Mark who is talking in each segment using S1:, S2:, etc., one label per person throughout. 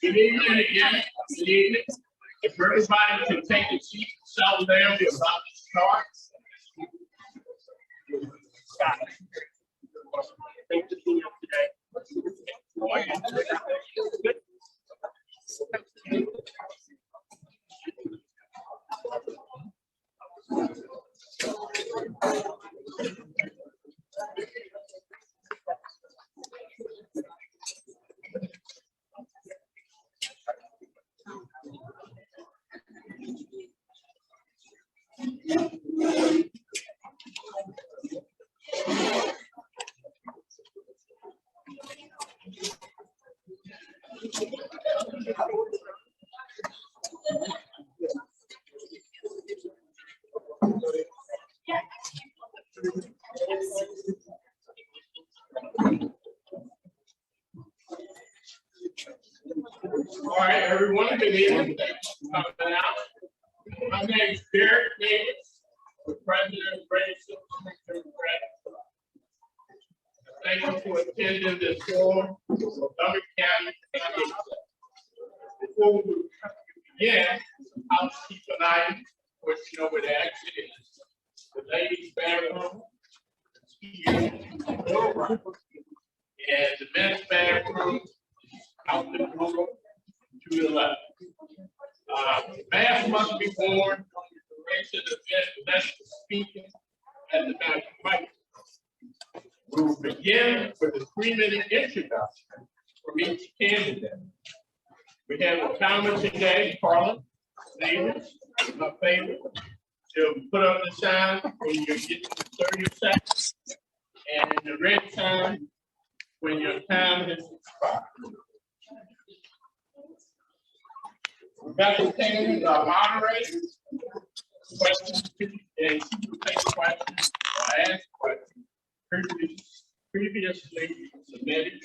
S1: Good evening again. Good evening. If everybody can take a seat, settle down, we're about to start. Thank you for today. All right, everyone, good evening. Thanks for coming out. My name is Blair, the president of Brave Citizens. Thank you for attending this forum for Montgomery County. Before we begin, housekeeping item, which you know where the exit is. The ladies' bathroom and the men's bathroom out the door to the left. Masks must be worn on the duration of the event unless speaking at the back of the mic. We will begin with a 3-minute introduction from each candidate. We have a timer today, Carla Davis, my favorite. She'll put up the sign when you get to 30 seconds, and the red sign when your time has expired. Rebecca King is our moderator. Questions, and she will take questions or ask questions previously submitted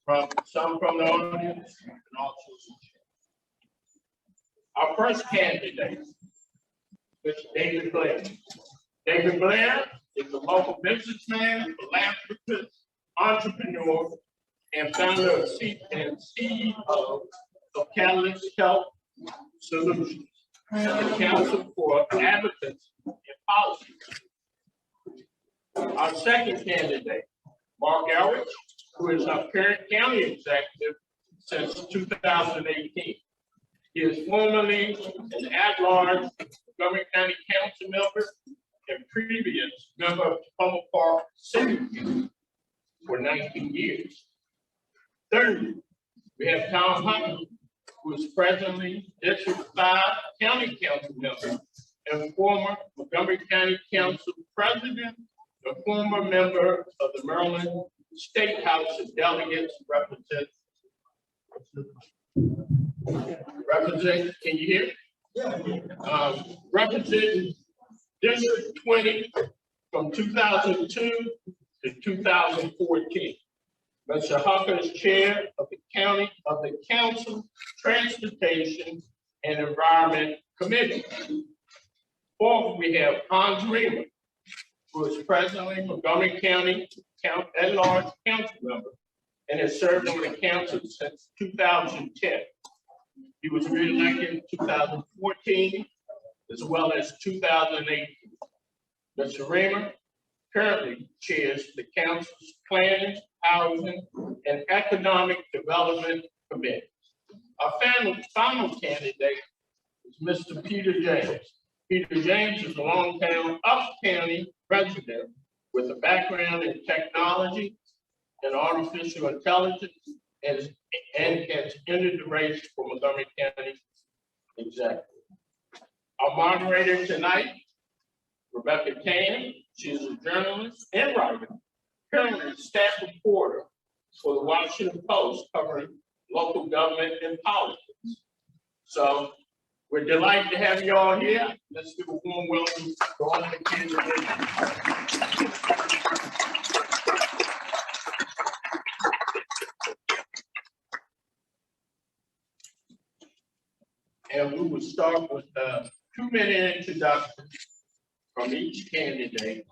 S1: from some from the audience and also our first candidate, Mr. David Blair. David Blair is a local businessman, philanthropist, entrepreneur, and founder of CEO of Catalyst Health Solutions and the Council for Advocacy and Policy. Our second candidate, Marc Elrich, who is our current county executive since 2018. He is formerly an at-large Montgomery County Council member and previous member of Tacoma Park City for 19 years. Third, we have Tom Hucker, who is presently District 5 County Council member and former Montgomery County Council President, a former member of the Maryland State House of Delegates, can you hear? Representing District 20 from 2002 to 2014. Mr. Hucker is chair of the Council Transportation and Environment Committee. Fourth, we have Riemer, who is presently Montgomery County at-large council member and has served on the council since 2010. He was re-elected in 2014 as well as 2018. Mr. Riemer currently chairs the council's Planning, Housing, and Economic Development Committee. Our final candidate is Mr. Peter James. Peter James is a longtime Upper County resident with a background in technology and artificial intelligence and has entered the race for Montgomery County executive. Our moderator tonight, Rebecca Tan. She's a journalist and writer, currently staff reporter for the Washington Post covering local government and politics. So we're delighted to have you all here. Let's do a warm welcome to all the candidates. And we will start with a 2-minute introduction from each candidate.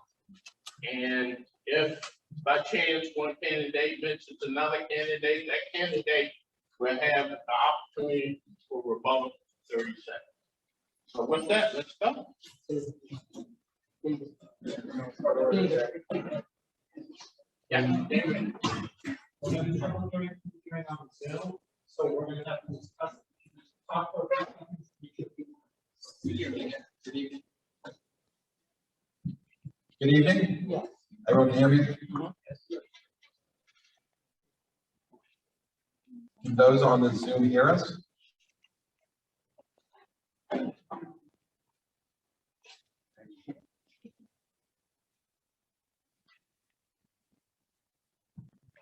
S1: And if by chance one candidate mentions another candidate, that candidate We'll have the opportunity for rebuttal 30 seconds. So with that, let's go. Yeah, David.
S2: We're going to have a hearing on Zoom, so we're going to have to discuss talk about
S3: Good evening.
S2: Yes.
S3: Everyone can hear me? Can those on the Zoom hear us?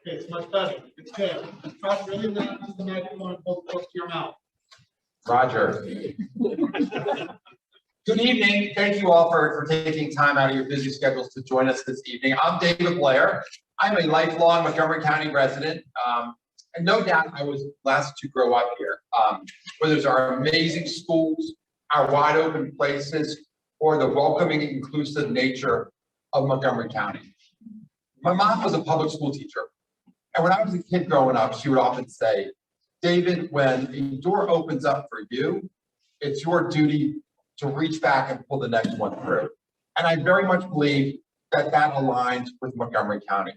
S2: Okay, it's much better. It's good. Talk really loud into the microphone and hold close to your mouth.
S3: Roger. Good evening. Thank you all for taking time out of your busy schedules to join us this evening. I'm David Blair. I'm a lifelong Montgomery County resident. And no doubt I was blessed to grow up here. Whether it's our amazing schools, our wide open places, or the welcoming and inclusive nature of Montgomery County. My mom was a public school teacher. And when I was a kid growing up, she would often say, David, when a door opens up for you, it's your duty to reach back and pull the next one through. And I very much believe that that aligns with Montgomery County.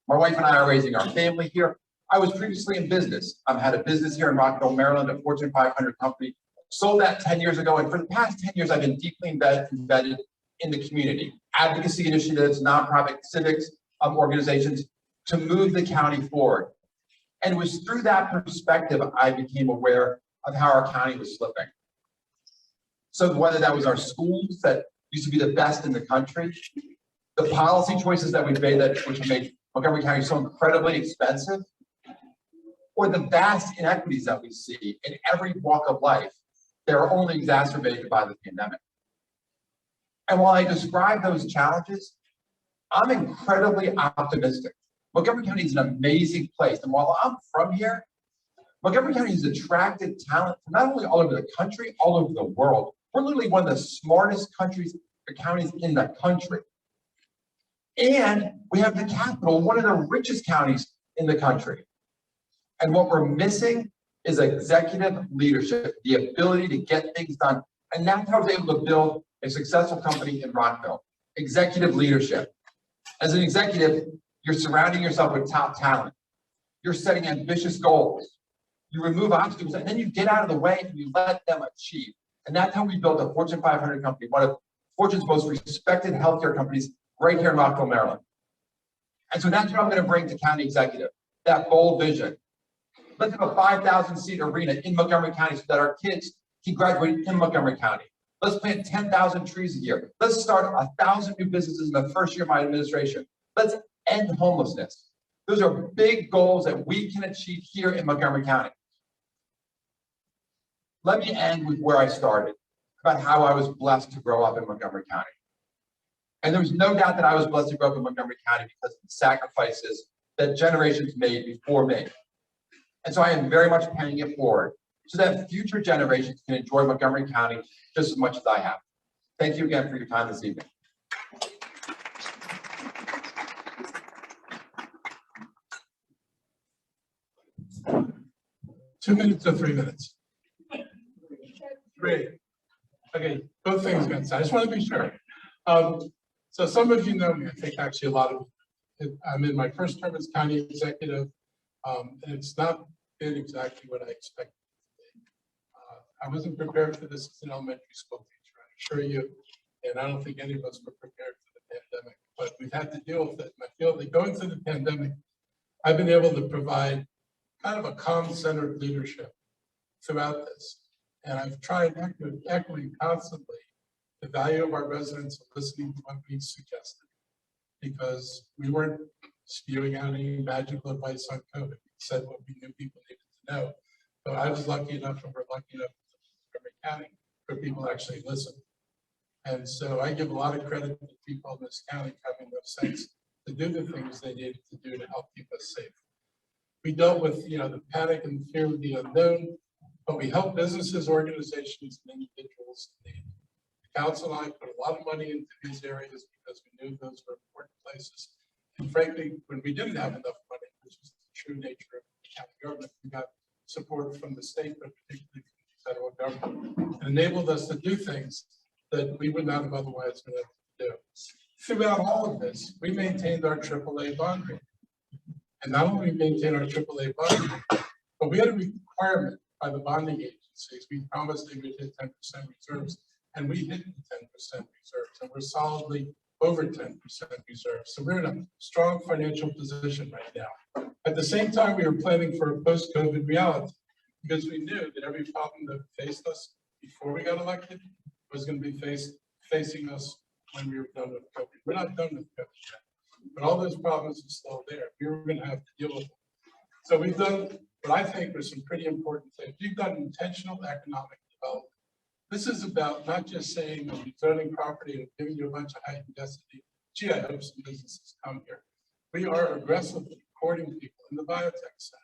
S3: My wife and I are raising our family here. I was previously in business. I've had a business here in Rockville, Maryland, a Fortune 500 company. Sold that 10 years ago. And for the past 10 years, I've been deeply embedded in the community. Advocacy initiatives, nonprofit civics organizations to move the county forward. And it was through that perspective I became aware of how our county was slipping. So whether that was our schools that used to be the best in the country, the policy choices that we've made which made Montgomery County so incredibly expensive, or the vast inequities that we see in every walk of life, they are only exacerbated by the pandemic. And while I describe those challenges, I'm incredibly optimistic. Montgomery County is an amazing place. And while I'm from here, Montgomery County has attracted talent from not only all over the country, all over the world. We're literally one of the smartest counties in the country. And we have the capital, one of the richest counties in the country. And what we're missing is executive leadership, the ability to get things done. And that's how I was able to build a successful company in Rockville. Executive leadership. As an executive, you're surrounding yourself with top talent. You're setting ambitious goals. You remove obstacles, and then you get out of the way and you let them achieve. And that's how we built a Fortune 500 company, one of Fortune's most respected healthcare companies right here in Rockville, Maryland. And so that's what I'm going to bring to county executive, that bold vision. Let's have a 5,000-seat arena in Montgomery County so that our kids can graduate in Montgomery County. Let's plant 10,000 trees a year. Let's start 1,000 new businesses in the first year of my administration. Let's end homelessness. Those are big goals that we can achieve here in Montgomery County. Let me end with where I started, about how I was blessed to grow up in Montgomery County. And there's no doubt that I was blessed to grow up in Montgomery County because of the sacrifices that generations made before me. And so I am very much paying it forward so that future generations can enjoy Montgomery County just as much as I have. Thank you again for your time this evening.
S4: Two minutes or 3 minutes? Great. Okay, both things got said. I just want to be sure. So some of you know me, I think actually a lot of you. I'm in my first term as county executive, and it's not been exactly what I expected it to be. I wasn't prepared for this as an elementary school teacher, I assure you, and I don't think any of us were prepared for the pandemic, but we've had to deal with it. And I feel that going through the pandemic, I've been able to provide kind of a calm-centered leadership throughout this. And I've tried echoing constantly the value of our residents and listening to what we suggested, because we weren't spewing out any magical advice on COVID. We said what we knew people needed to know. But I was lucky enough, and we're lucky enough in Montgomery County, for people to actually listen. And so I give a lot of credit to people in this county having the sense to do the things they needed to do to help keep us safe. We dealt with, the panic and fear of the unknown, but we helped businesses, organizations, and individuals in need. The council and I put a lot of money into these areas because we knew those were important places. And frankly, when we didn't have enough money, which is the true nature of the county government, we got support from the state, but particularly from the federal government, and enabled us to do things that we would not have otherwise been able to do. Throughout all of this, we maintained our AAA bond rating. And not only maintain our AAA bond rating, but we had a requirement by the bonding agencies. We promised they would hit 10% reserves, and we hit the 10% reserves, and we're solidly over 10% reserves. So we're in a strong financial position right now. At the same time, we were planning for a post-COVID reality, because we knew that every problem that faced us before we got elected was going to be facing us when we were done with COVID. We're not done with COVID yet, but all those problems are still there. We were going to have to deal with them. So we've done what I think are some pretty important things. We've done intentional economic development. This is about not just saying I'm zoning property and giving you a bunch of height and density. Gee, I hope some businesses come here. We are aggressively courting people in the biotech center.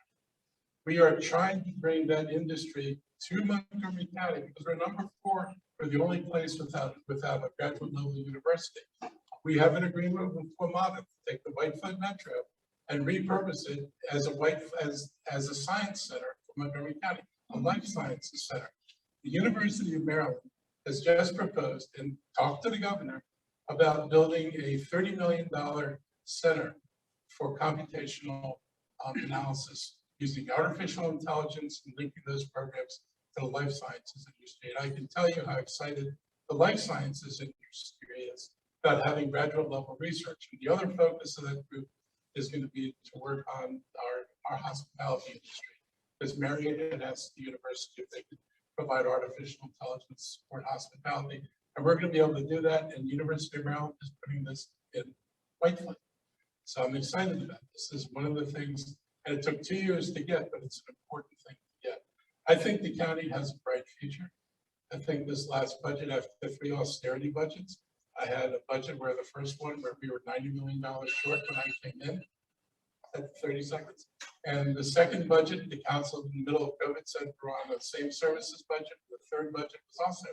S4: We are trying to bring that industry to Montgomery County because we're number 4. We're the only place without a graduate level university. We have an agreement with WMATA to take the Whitefoot Metro and repurpose it as a science center for Montgomery County, a life sciences center. The University of Maryland has just proposed and talked to the governor about building a $30 million center for computational analysis using artificial intelligence and linking those programs to the life sciences industry. And I can tell you how excited the life sciences industry is about having graduate level research. And the other focus of that group is going to be to work on our hospitality industry. Because Marriott had asked the university if they could provide artificial intelligence support hospitality. And we're going to be able to do that. And the University of Maryland is putting this in Whitefoot. So I'm excited about this. This is one of the things, and it took 2 years to get, but it's an important thing to get. I think the county has a bright future. I think this last budget, after 3 austerity budgets, I had a budget where the first one, where we were $90 million short when I came in, at 30 seconds. And the second budget, the council in the middle of COVID said we're on the same services budget. The third budget was also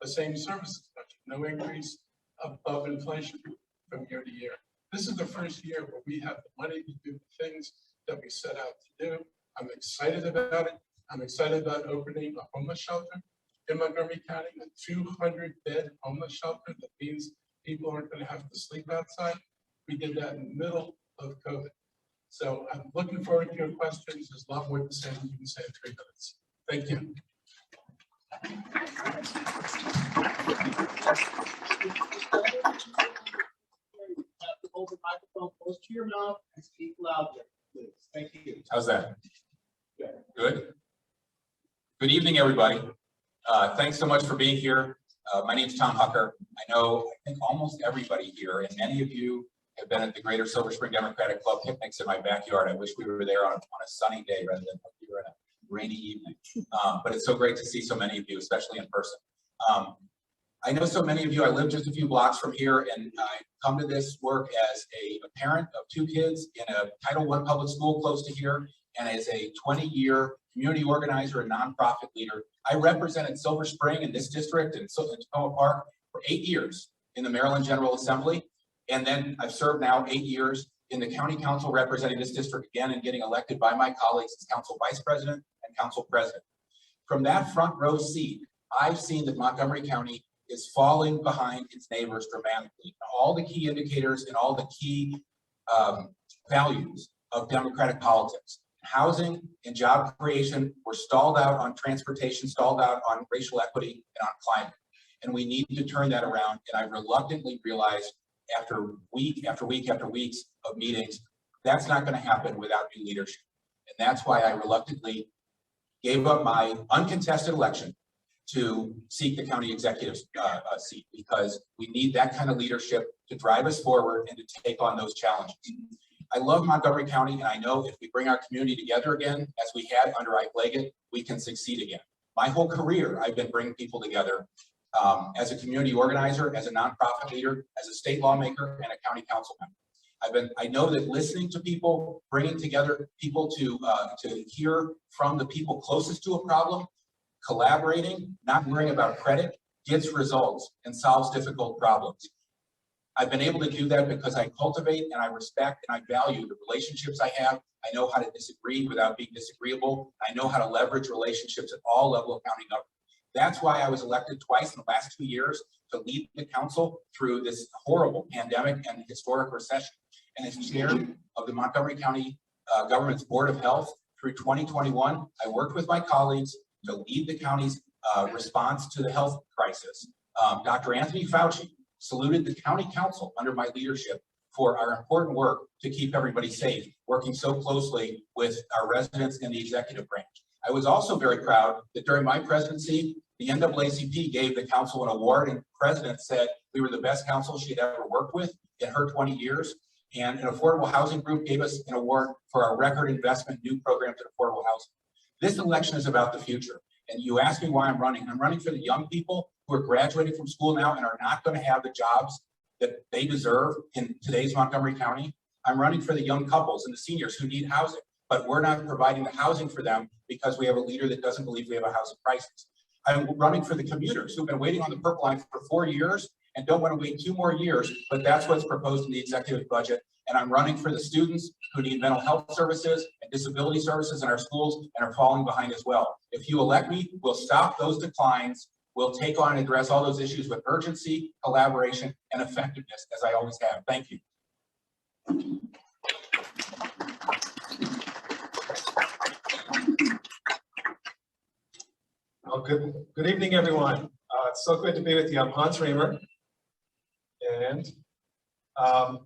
S4: the same services budget, no increase above inflation from year to year. This is the first year where we have the money to do the things that we set out to do. I'm excited about it. I'm excited about opening a homeless shelter in Montgomery County, a 200-bed homeless shelter. That means people aren't going to have to sleep outside. We did that in the middle of COVID. So I'm looking forward to your questions. There's a lot more to say than you can say in 3 minutes. Thank you.
S2: Hold the microphone close to your mouth and speak loudly, please. Thank you.
S5: How's that? Good. Good evening, everybody. Thanks so much for being here. My name is Tom Hucker. I think almost everybody here, and many of you have been at the Greater Silver Spring Democratic Club picnics in my backyard. I wish we were there on a sunny day rather than we were in a rainy evening. But it's so great to see so many of you, especially in person. I know so many of you. I live just a few blocks from here, and I come to this work as a parent of 2 kids in a Title I public school close to here, and as a 20-year community organizer and nonprofit leader. I represented Silver Spring in this district and Tacoma Park for 8 years in the Maryland General Assembly, and then I've served now 8 years in the county council representing this district again and getting elected by my colleagues as council vice president and council president. From that front row seat, I've seen that Montgomery County is falling behind its neighbors dramatically. All the key indicators and all the key values of democratic politics. Housing and job creation were stalled out on transportation, stalled out on racial equity and on climate. And we need to turn that around. And I reluctantly realized after week after week after weeks of meetings, that's not going to happen without new leadership. And that's why I reluctantly gave up my uncontested election to seek the county executive seat, because we need that kind of leadership to drive us forward and to take on those challenges. I love Montgomery County, and I know if we bring our community together again, as we had under Ike Leggett, we can succeed again. My whole career, I've been bringing people together as a community organizer, as a nonprofit leader, as a state lawmaker, and a county council member. I know that listening to people, bringing together people to hear from the people closest to a problem, collaborating, not worrying about credit, gets results and solves difficult problems. I've been able to do that because I cultivate and I respect and I value the relationships I have. I know how to disagree without being disagreeable. I know how to leverage relationships at all levels of county government. That's why I was elected twice in the last 2 years to lead the council through this horrible pandemic and historic recession. And as chair of the Montgomery County Government's Board of Health through 2021, I worked with my colleagues to lead the county's response to the health crisis. Dr. Anthony Fauci saluted the county council under my leadership for our important work to keep everybody safe, working so closely with our residents in the executive branch. I was also very proud that during my presidency, the NAACP gave the council an award, and the president said we were the best council she'd ever worked with in her 20 years. And an affordable housing group gave us an award for our record investment new programs in affordable housing. This election is about the future. And you asked me why I'm running. I'm running for the young people who are graduating from school now and are not going to have the jobs that they deserve in today's Montgomery County. I'm running for the young couples and the seniors who need housing, but we're not providing the housing for them because we have a leader that doesn't believe we have a housing crisis. I'm running for the commuters who've been waiting on the Purple Line for 4 years and don't want to wait 2 more years, but that's what's proposed in the executive budget. And I'm running for the students who need mental health services and disability services in our schools and are falling behind as well. If you elect me, we'll stop those declines. We'll take on and address all those issues with urgency, collaboration, and effectiveness, as I always have. Thank you.
S6: Well, good evening, everyone. It's so good to be with you. I'm Hans Riemer. And all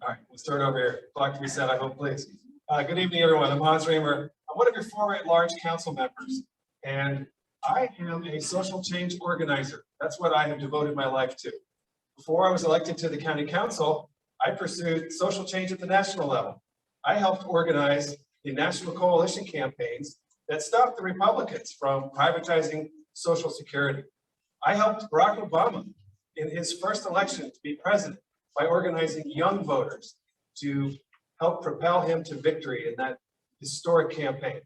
S6: right, we'll start over here. Clock reset, I hope, please. Good evening, everyone. I'm Hans Riemer. I'm one of your former at-large council members, and I am a social change organizer. That's what I have devoted my life to. Before I was elected to the county council, I pursued social change at the national level. I helped organize the national coalition campaigns that stopped the Republicans from privatizing Social Security. I helped Barack Obama in his first election to be president by organizing young voters to help propel him to victory in that historic campaign.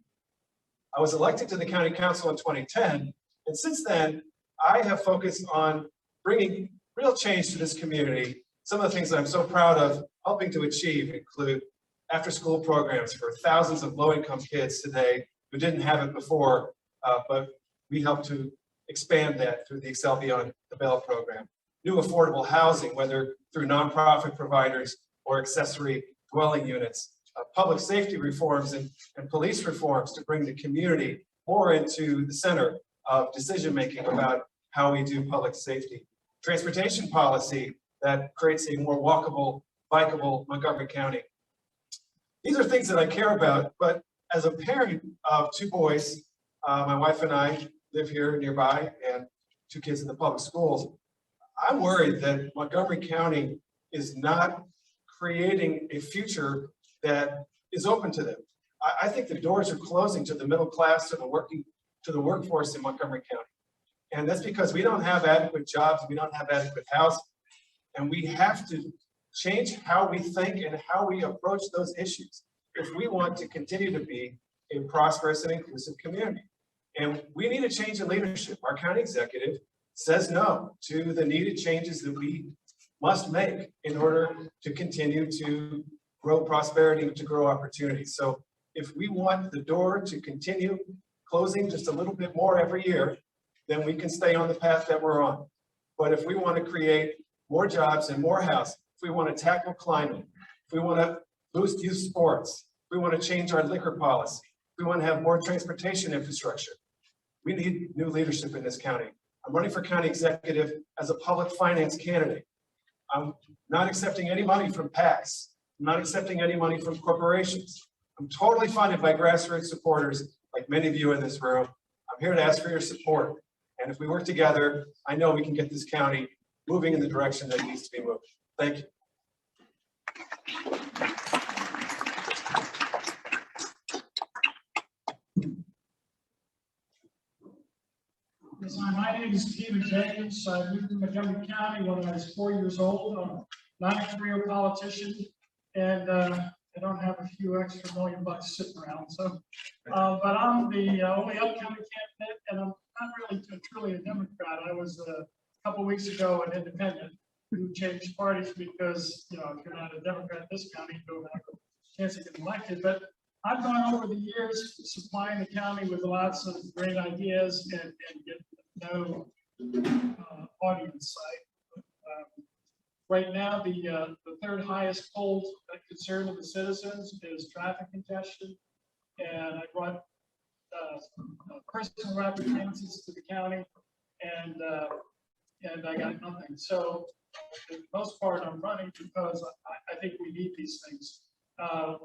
S6: I was elected to the county council in 2010, and since then, I have focused on bringing real change to this community. Some of the things that I'm so proud of helping to achieve include after-school programs for thousands of low-income kids today who didn't have it before, but we helped to expand that through the Excel Beyond the Bell program. New affordable housing, whether through nonprofit providers or accessory dwelling units, public safety reforms and police reforms to bring the community more into the center of decision-making about how we do public safety. Transportation policy that creates a more walkable, bikeable Montgomery County. These are things that I care about, but as a parent of 2 boys, my wife and I live here nearby and 2 kids in the public schools. I'm worried that Montgomery County is not creating a future that is open to them. I think the doors are closing to the middle class, to the workforce in Montgomery County. And that's because we don't have adequate jobs, we don't have adequate housing. And we have to change how we think and how we approach those issues if we want to continue to be a prosperous and inclusive community. And we need a change in leadership. Our county executive says no to the needed changes that we must make in order to continue to grow prosperity and to grow opportunities. So if we want the door to continue closing just a little bit more every year, then we can stay on the path that we're on. But if we want to create more jobs and more housing, if we want to tackle climate, if we want to boost youth sports, if we want to change our liquor policy, if we want to have more transportation infrastructure, we need new leadership in this county. I'm running for county executive as a public finance candidate. I'm not accepting any money from PACs. I'm not accepting any money from corporations. I'm totally funded by grassroots supporters, like many of you in this room. I'm here to ask for your support. And if we work together, I know we can get this county moving in the direction that it needs to be moved. Thank you.
S2: Yes, my name is Stephen Jenkins. I moved to Montgomery County when I was 4 years old. I'm not a career politician, and I don't have a few extra $1 million sitting around. So, but I'm the only upcoming candidate, and I'm not really truly a Democrat. I was a couple weeks ago an independent, who changed parties because, you know, if you're not a Democrat in this county, you don't have a chance of getting elected. But I've gone over the years supplying the county with lots of great ideas and get no audience side. Right now, the third highest polled concern of the citizens is traffic congestion. And I brought personal rapid transits to the county, and I got nothing. So for the most part, I'm running because I think we need these things.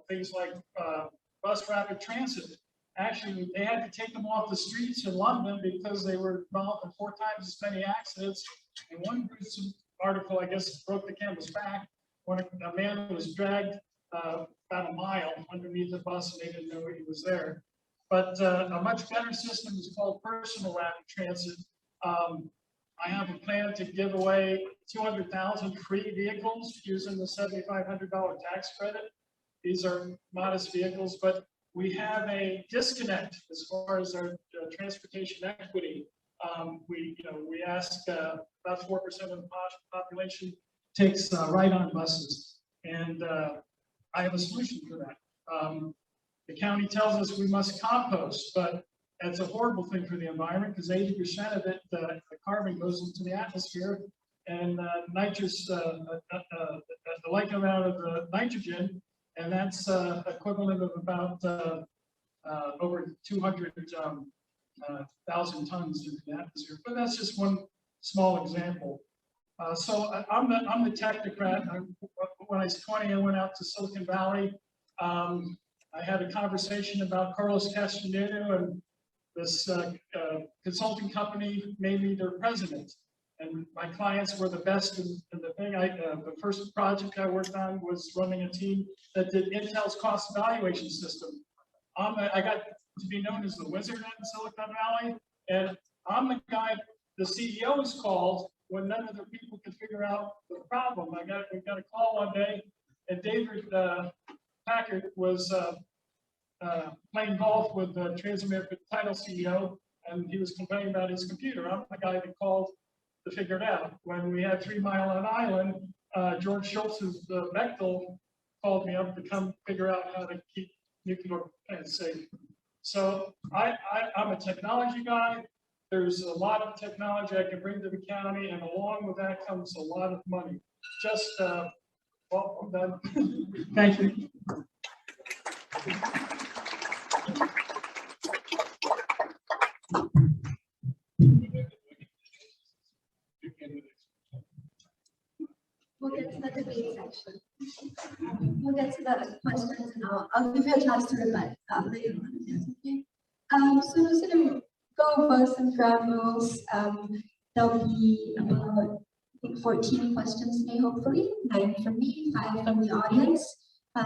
S2: Things like bus rapid transit. Actually, they had to take them off the streets in London because they were involved in 4 times as many accidents. And one recent article, I guess, broke the camel's back when a man was dragged about a mile underneath the bus and they didn't know he was there. But a much better system is called personal rapid transit. I have a plan to give away 200,000 free vehicles using the $7,500 tax credit. These are modest vehicles, but we have a disconnect as far as our transportation equity. We ask about 4% of the population takes ride-on buses, and I have a solution for that. The county tells us we must compost, but that's a horrible thing for the environment because 80% of it, the carbon goes into the atmosphere, and nitrous, the like amount of the nitrogen, and that's equivalent of about over 200,000 tons into the atmosphere. But that's just one small example. So I'm the technocrat. When I was 20, I went out to Silicon Valley. I had a conversation about Carlos Castaneda, and this consulting company made me their president. And my clients were the best. And the thing, the first project I worked on was running a team that did Intel's cost evaluation system. I got to be known as the wizard in Silicon Valley, and I'm the guy the CEO is called when none of the people could figure out the problem. We got a call one day, and David Packard was playing golf with the Transamerica Title CEO, and he was complaining about his computer. I'm the guy that called to figure it out. When we had 3 Mile Island, George Schultz's Bechtel called me up to come figure out how to keep nuclear plants safe. So I'm a technology guy. There's a lot of technology I can bring to the county, and along with that comes a lot of money. Just, well, I'm done. Thank you.
S7: We'll get to the debate section. We'll get to the questions, and I'll give you a chance to rebut later on, if that's okay. So I'm just going to go over some ground rules. There'll be about, I think, 14 questions today, hopefully. 9 from me, 5 from the audience.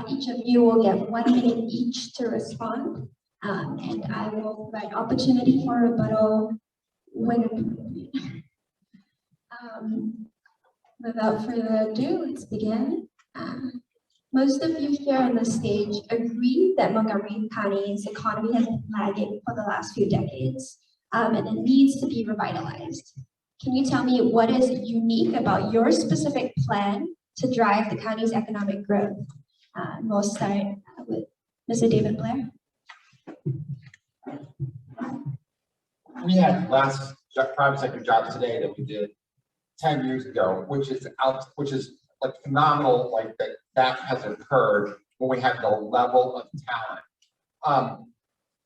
S7: Each of you will get 1 minute each to respond, and I will provide opportunity for rebuttal when appropriate. Without further ado, let's begin. Most of you here on the stage agree that Montgomery County's economy has been lagging for the last few decades, and it needs to be revitalized. Can you tell me what is unique about your specific plan to drive the county's economic growth? We'll start with Mr. David Blair.
S3: We had last private sector jobs today that we did 10 years ago, which is like phenomenal, like that has occurred when we have the level of talent.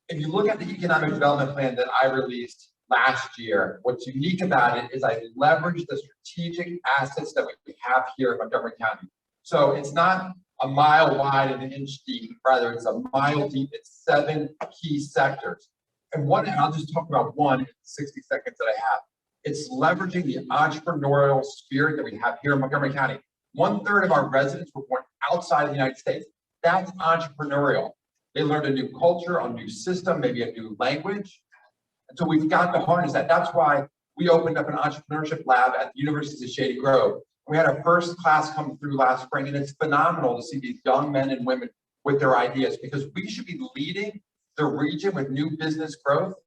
S3: If you look at the economic development plan that I released last year, what's unique about it is I leveraged the strategic assets that we have here in Montgomery County. So it's not a mile wide and an inch deep, rather it's a mile deep. It's 7 key sectors. And I'll just talk about one in 60 seconds that I have. It's leveraging the entrepreneurial spirit that we have here in Montgomery County. 1/3 of our residents were born outside of the United States. That's entrepreneurial. They learned a new culture, a new system, maybe a new language. And so we've got to harness that. That's why we opened up an entrepreneurship lab at the University of Shady Grove. We had our first class come through last spring, and it's phenomenal to see these young men and women with their ideas, because we should be leading the region with new business growth,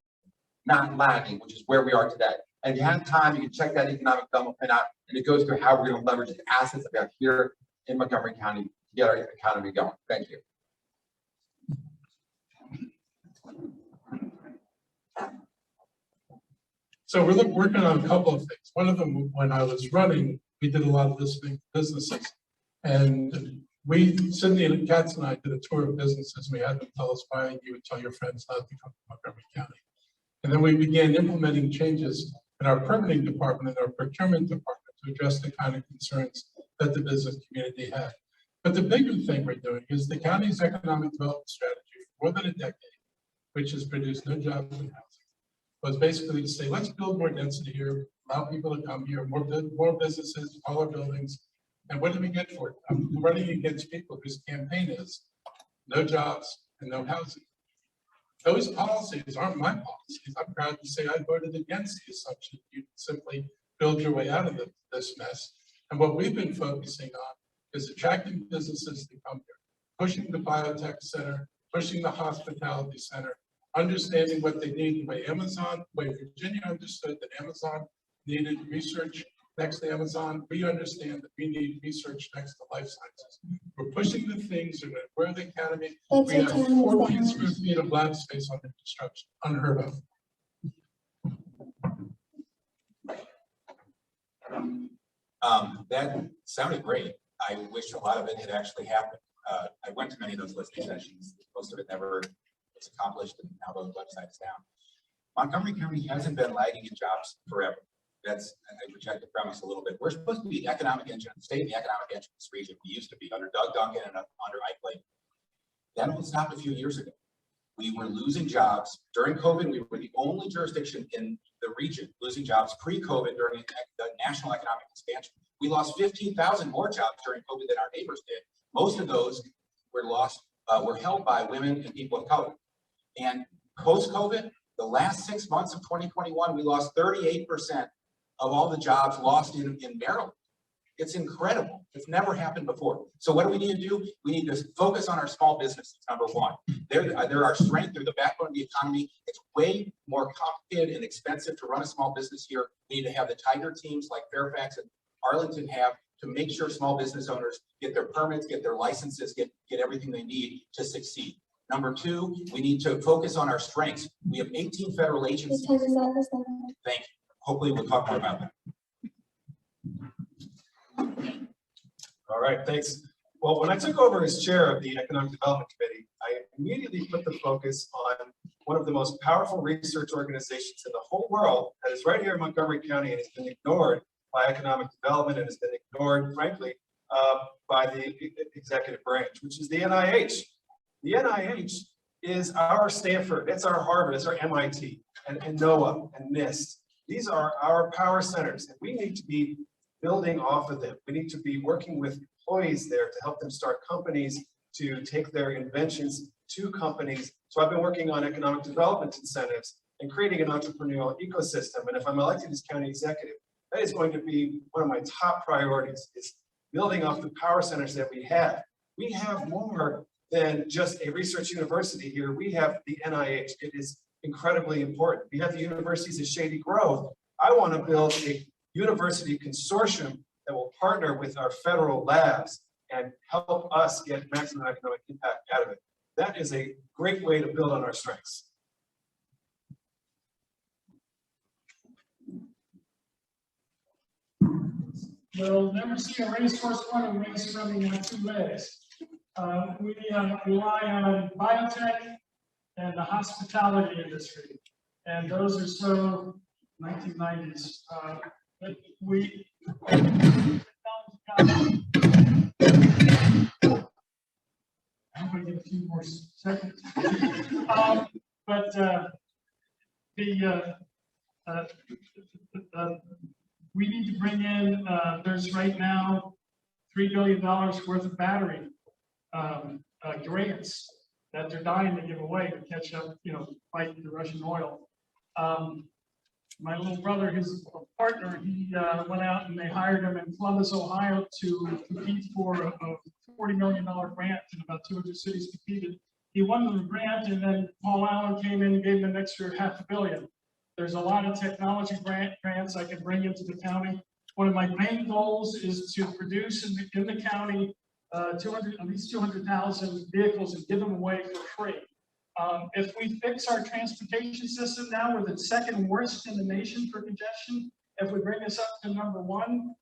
S3: not lagging, which is where we are today. And if you have time, you can check that economic development plan out. And it goes through how we're going to leverage the assets that we have here in Montgomery County to get our economy going. Thank you.
S4: So we're working on a couple of things. One of them, when I was running, we did a lot of listening to businesses. And Cindy and Katz and I did a tour of businesses. We had them tell us why you would tell your friends not to come to Montgomery County. And then we began implementing changes in our permitting department and our procurement department to address the kind of concerns that the business community had. But the bigger thing we're doing is the county's economic development strategy for more than a decade, which has produced no jobs in housing, was basically to say, let's build more density here, allow people to come here, more businesses, taller buildings. And what do we get for it? I'm running against people whose campaign is no jobs and no housing. Those policies aren't my policies. I'm proud to say I voted against the assumption you can simply build your way out of this mess. And what we've been focusing on is attracting businesses to come here, pushing the biotech center, pushing the hospitality center, understanding what they need. The way Virginia understood that Amazon needed research next to Amazon, we understand that we need research next to life sciences. We're pushing the things that we're the academy.
S7: That's
S4: We have
S7: your time,
S4: 4
S7: Mr.
S4: million
S7: Elrich.
S4: square feet of lab space under construction, unheard of.
S5: That sounded great. I wish a lot of it had actually happened. I went to many of those listening sessions. Most of it never was accomplished, and now the website is down. Montgomery County hasn't been lagging in jobs forever. I reject the premise a little bit. We're supposed to be the economic engine of the state, and the economic engine of this region. We used to be under Doug Duncan and under Ike Lake. That all stopped a few years ago. We were losing jobs during COVID. We were the only jurisdiction in the region losing jobs pre-COVID during the national economic expansion. We lost 15,000 more jobs during COVID than our neighbors did. Most of those were held by women and people of color. And post-COVID, the last 6 months of 2021, we lost 38% of all the jobs lost in Maryland. It's incredible. It's never happened before. So what do we need to do? We need to focus on our small businesses, number one. They're our strength. They're the backbone of the economy. It's way more complicated and expensive to run a small business here. We need to have the Tiger teams like Fairfax and Arlington have to make sure small business owners get their permits, get their licenses, get everything they need to succeed. Number two, we need to focus on our strengths. We have 18 federal agencies. Thank you. Hopefully we'll talk more about that.
S6: All right, thanks. Well, when I took over as chair of the Economic Development Committee, I immediately put the focus on one of the most powerful research organizations in the whole world that is right here in Montgomery County and has been ignored by economic development and has been ignored, frankly, by the executive branch, which is the NIH. The NIH is our Stanford, it's our Harvard, it's our MIT, and NOAA and NIST. These are our power centers, and we need to be building off of them. We need to be working with employees there to help them start companies, to take their inventions to companies. So I've been working on economic development incentives and creating an entrepreneurial ecosystem. And if I'm elected as county executive, that is going to be one of my top priorities, is building off the power centers that we have. We have more than just a research university here. We have the NIH. It is incredibly important. We have the universities of Shady Grove. I want to build a university consortium that will partner with our federal labs and help us get maximum economic impact out of it. That is a great way to build on our strengths.
S2: You'll never see a racehorse run a race running on 2 legs. We rely on biotech and the hospitality industry. And those are so 1990s. But I'm going to get a few more seconds. We need to bring in, there's right now $3 billion worth of battery grants that they're dying to give away to catch up, fight the Russian oil. My little brother, his partner, he went out and they hired him in Columbus, Ohio to compete for a $40 million grant, and about 200 cities competed. He won the grant, and then Paul Allen came in and gave him an extra $500 million. There's a lot of technology grants I can bring into the county. one of my main goals is to produce in the county at least 200,000 vehicles and give them away for free. If we fix our transportation system now, we're the second worst in the nation for congestion. If we bring us up to number one,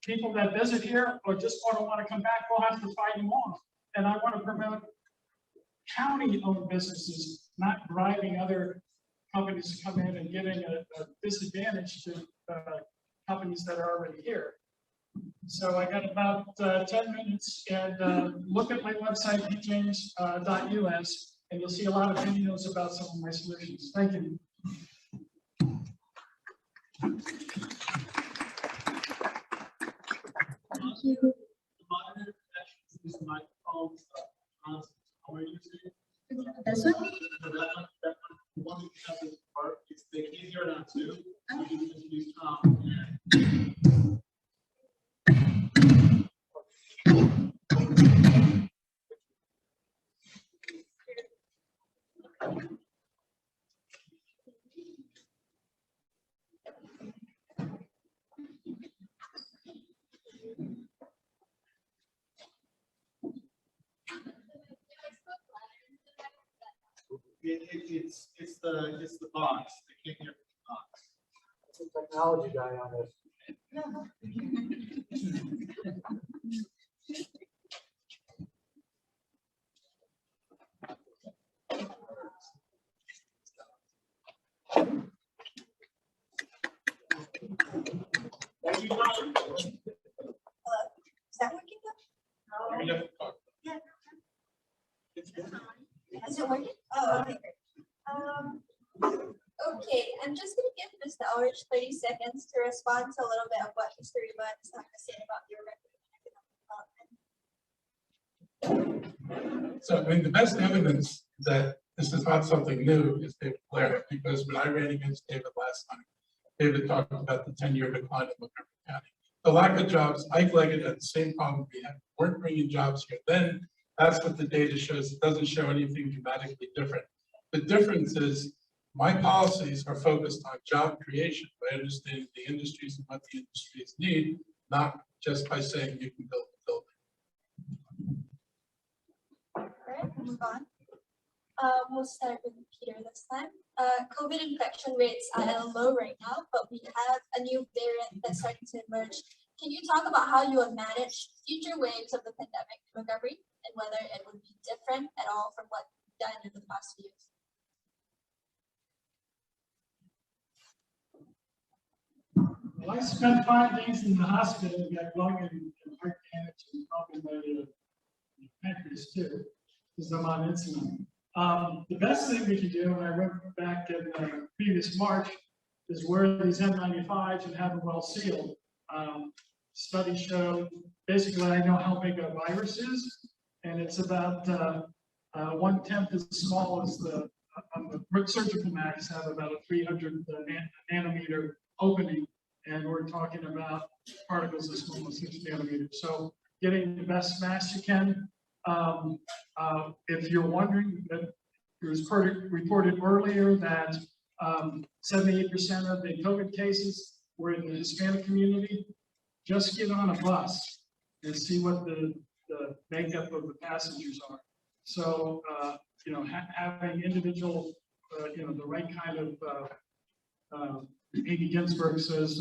S2: people that visit here or just want to come back, we'll have to fight them off. And I want to promote county-owned businesses, not driving other companies to come in and giving a disadvantage to companies that are already here. So I got about 10 minutes, and look at my website, bjames.us, and you'll see a lot of videos about some of my solutions. Thank you.
S7: Thank you.
S2: This microphone, how are you doing?
S7: This one?
S2: It's the easier not to. You can introduce Tom.
S6: It's the box. I can't hear the box.
S2: It's a technology guy on this.
S7: Is that working now? Yeah. Is it working? Oh, okay. Okay, I'm just going to give Mr. Elrich 30 seconds to respond to a little bit of what Mr. Riemer has to say about your economic development.
S4: So, I mean, the best evidence that this is not something new is David Blair, because when I ran against David last time, David talked about the 10-year decline in Montgomery County. The lack of jobs, Ike Leggett had the same problem we had, weren't bringing jobs here. Then that's what the data shows. It doesn't show anything dramatically different. The difference is my policies are focused on job creation by understanding the industries and what the industries need, not just by saying you can build a building.
S7: All right, we'll move on. We'll start with Peter this time. COVID infection rates are at a low right now, but we have a new variant that's starting to emerge. Can you talk about how you would manage future waves of the pandemic recovery and whether it would be different at all from what you've done in the past few years?
S2: Well, I spent 5 days in the hospital and got lung and heart damage and probably my pancreas too, because I'm on insulin. The best thing we can do, and I went back in previous March, is wear these N95s and have them well sealed. Studies show, basically I know how big a virus is, and it's about 1/10 as small as the surgical masks have about a 300 nanometer opening, and we're talking about particles as small as 6 nanometers. So getting the best mask you can. If you're wondering, that it was reported earlier that 78% of the COVID cases were in the Hispanic community. Just get on a bus and see what the makeup of the passengers are. So, having individual, the right kind of, Amy Ginsburg says,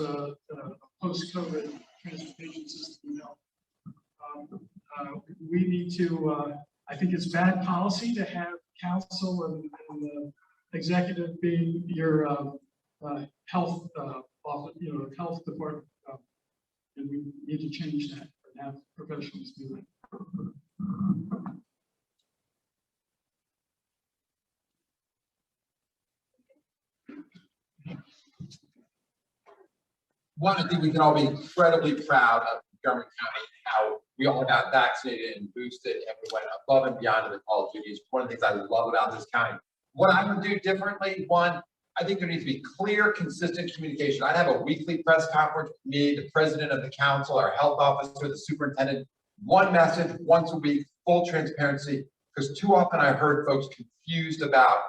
S2: post-COVID transportation system, we need to, I think it's bad policy to have council and the executive being your health office, health department. And we need to change that and have professionals do that.
S3: One, I think we can all be incredibly proud of Montgomery County, how we all got vaccinated and boosted, and we went above and beyond to the call of duty. It's one of the things I love about this county. What I would do differently, one, I think there needs to be clear, consistent communication. I'd have a weekly press conference with me, the president of the council, our health officer, the superintendent, one message once a week, full transparency, because too often I heard folks confused about,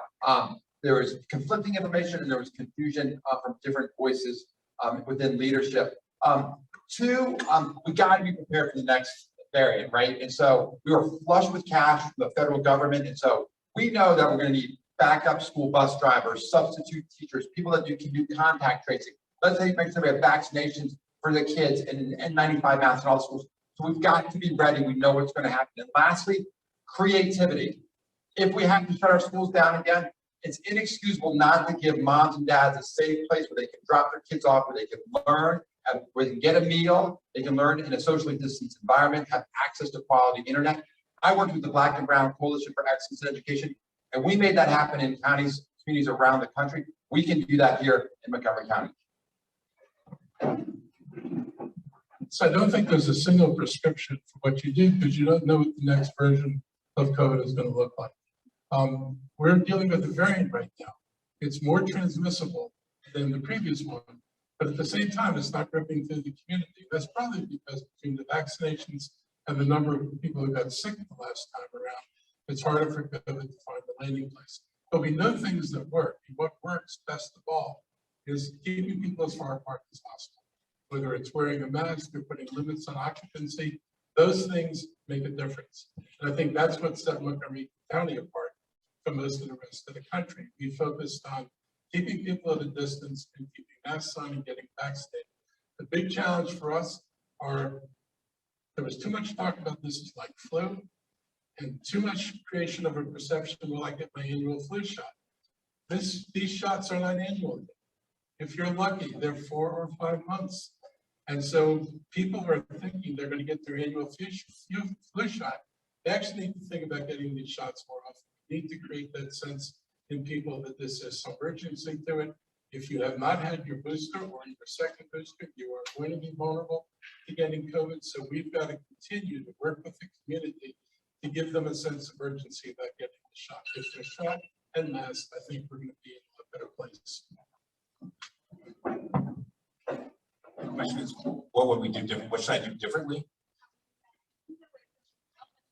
S3: there was conflicting information and there was confusion from different voices within leadership. Two, we got to be prepared for the next variant, right? And so we were flush with cash from the federal government. And so we know that we're going to need backup school bus drivers, substitute teachers, people that can do contact tracing. Let's say make sure we have vaccinations for the kids and N95 masks in all the schools. So we've got to be ready. We know what's going to happen. And lastly, creativity. If we have to shut our schools down again, it's inexcusable not to give moms and dads a safe place where they can drop their kids off, where they can learn, where they can get a meal, they can learn in a socially distanced environment, have access to quality internet. I worked with the Black and Brown Coalition for Excellence in Education, and we made that happen in counties, communities around the country. We can do that here in Montgomery County.
S4: So I don't think there's a single prescription for what you do because you don't know what the next version of COVID is going to look like. We're dealing with a variant right now. It's more transmissible than the previous one, but at the same time, it's not ripping through the community. That's probably because between the vaccinations and the number of people who got sick the last time around, it's harder for COVID to find the landing place. But we know things that work. And what works best of all is keeping people as far apart as possible. Whether it's wearing a mask or putting limits on occupancy, those things make a difference. And I think that's what set Montgomery County apart from most of the rest of the country. We focused on keeping people at a distance and keeping masks on and getting vaccinated. The big challenge for us are, there was too much talk about this is like flu and too much creation of a perception, will I get my annual flu shot? These shots are not annual. If you're lucky, they're 4 or 5 months. And so people are thinking they're going to get their annual flu shot. They actually need to think about getting these shots more often. We need to create that sense in people that this is some urgency to it. If you have not had your booster or your second booster, you are going to be vulnerable to getting COVID. So we've got to continue to work with the community to give them a sense of urgency about getting the shot. If they're shot and masked, I think we're going to be in a better place.
S5: The question is, what would we do different? What should I do differently?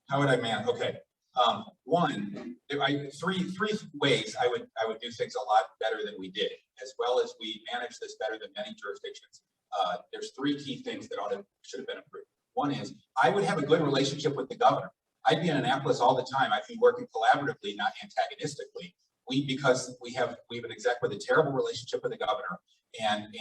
S5: How would I man? Okay. One, three ways I would do things a lot better than we did, as well as we manage this better than many jurisdictions. There's 3 key things that should have been improved. One is I would have a good relationship with the governor. I'd be in Annapolis all the time. I'd be working collaboratively, not antagonistically. Because we have an exec with a terrible relationship with the governor and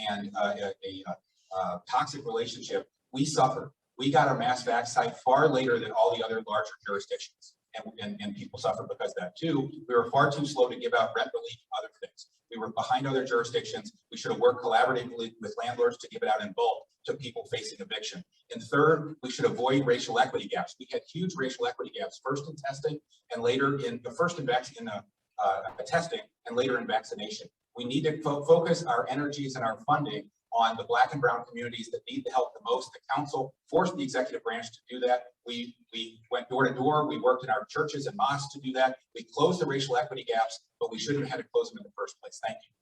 S5: a toxic relationship, we suffered. We got our mass vax site far later than all the other larger jurisdictions, and people suffered because of that too. We were far too slow to give out rent relief and other things. We were behind other jurisdictions. We should have worked collaboratively with landlords to give it out in bulk to people facing eviction. And third, we should avoid racial equity gaps. We had huge racial equity gaps, first in testing and later in testing and later in vaccination. We need to focus our energies and our funding on the Black and brown communities that need the help the most. The council forced the executive branch to do that. We went door to door. We worked in our churches and mosques to do that. We closed the racial equity gaps, but we shouldn't have had to close them in the first place. Thank you.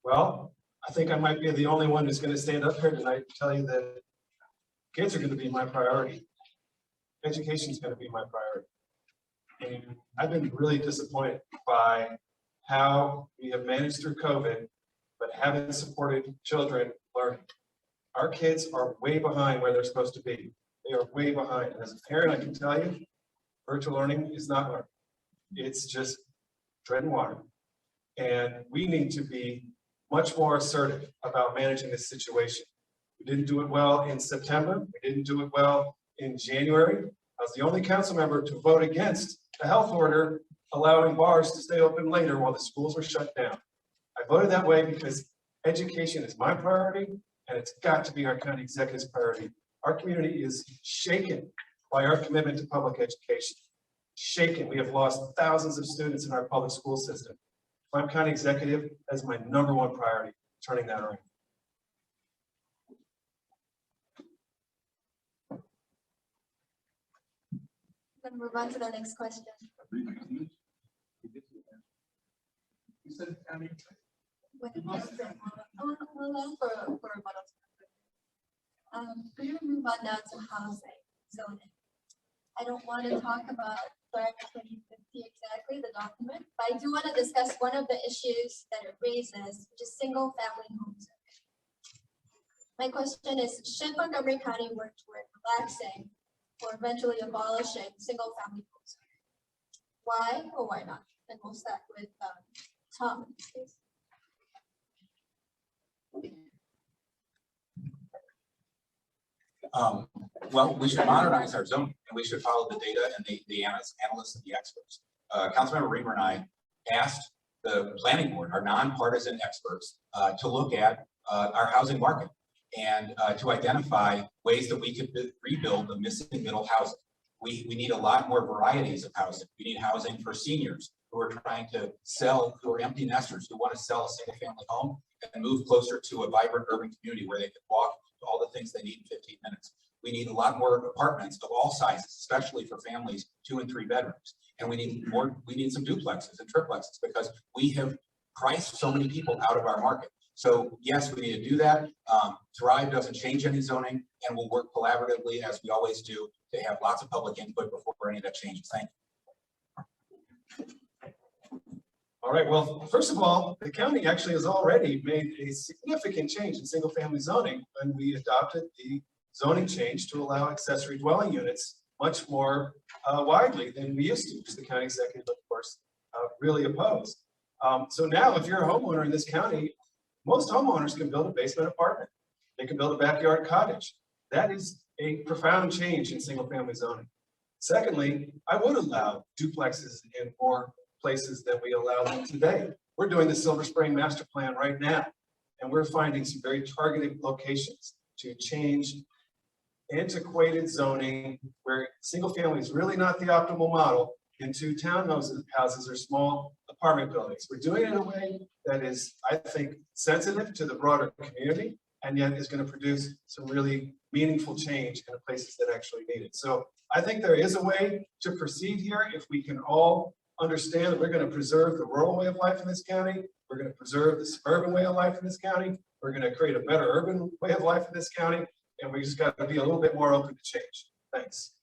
S6: Well, I think I might be the only one who's going to stand up here tonight and tell you that kids are going to be my priority. Education is going to be my priority. And I've been really disappointed by how we have managed through COVID, but haven't supported children learning. Our kids are way behind where they're supposed to be. They are way behind. And as a parent, I can tell you, virtual learning is not learning. It's just treading water. And we need to be much more assertive about managing this situation. We didn't do it well in September. We didn't do it well in January. I was the only council member to vote against the health order allowing bars to stay open later while the schools were shut down. I voted that way because education is my priority and it's got to be our county executive's priority. Our community is shaken by our commitment to public education. Shaken. We have lost thousands of students in our public school system. If I'm county executive, that's my #1 priority, turning that around.
S7: Then move on to the next question. We're gonna move on now to housing zoning. I don't want to talk about Blair 2050 exactly, the document, but I do want to discuss one of the issues that it raises, which is single-family homes. My question is, should Montgomery County work toward relaxing or eventually abolishing single-family homes? Why or why not? And we'll start with Tom. Please.
S5: Well, we should modernize our zoning, and we should follow the data and the analysts and the experts. Councilmember Riemer and I asked the planning board, our nonpartisan experts, to look at our housing market and to identify ways that we could rebuild the missing middle housing. We need a lot more varieties of housing. We need housing for seniors who are trying to sell, who are empty nesters, who want to sell a single family home and move closer to a vibrant urban community where they can walk to all the things they need in 15 minutes. We need a lot more apartments of all sizes, especially for families 2 and 3 bedrooms. And we need some duplexes and triplexes because we have priced so many people out of our market. So yes, we need to do that. Thrive doesn't change any zoning, and we'll work collaboratively as we always do to have lots of public input before any of that changes. Thank you.
S6: All right, well, first of all, the county actually has already made a significant change in single family zoning when we adopted the zoning change to allow accessory dwelling units much more widely than we used to, which the county executive, of course, really opposed. So now if you're a homeowner in this county, most homeowners can build a basement apartment. They can build a backyard cottage. That is a profound change in single family zoning. Secondly, I would allow duplexes in more places than we allow them today. We're doing the Silver Spring master plan right now, and we're finding some very targeted locations to change antiquated zoning where single family is really not the optimal model into townhouses or small apartment buildings. We're doing it in a way that is, I think, sensitive to the broader community, and yet is going to produce some really meaningful change in the places that actually need it. So I think there is a way to proceed here if we can all understand that we're going to preserve the rural way of life in this county. We're going to preserve the suburban way of life in this county. We're going to create a better urban way of life in this county. And we just got to be a little bit more open to change. Thanks.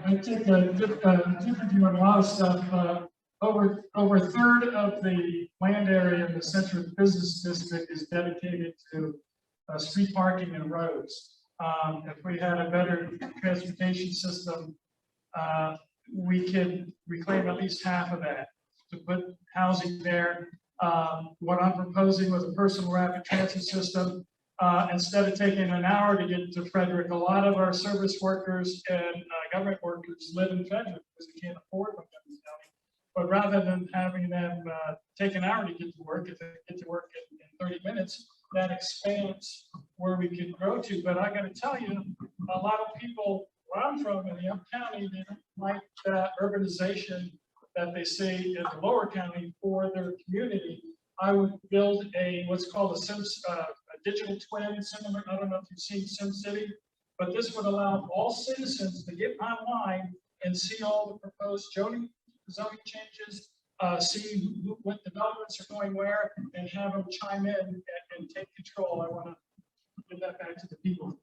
S2: I take a different view on a lot of stuff. Over a third of the land area in the center of the business district is dedicated to street parking and roads. If we had a better transportation system, we could reclaim at least half of that to put housing there. What I'm proposing with a personal rapid transit system, instead of taking an hour to get to Frederick, a lot of our service workers and government workers live in Frederick because they can't afford Montgomery County. But rather than having them take an hour to get to work, if they get to work in 30 minutes, that expands where we can grow to. But I got to tell you, a lot of people where I'm from in the upper county, they don't like that urbanization that they see in the lower county for their community. I would build what's called a digital twin, similar. I don't know if you've seen SimCity, but this would allow all citizens to get online and see all the proposed zoning changes, see what developments are going where, and have them chime in and take control. I want to give that back to the people.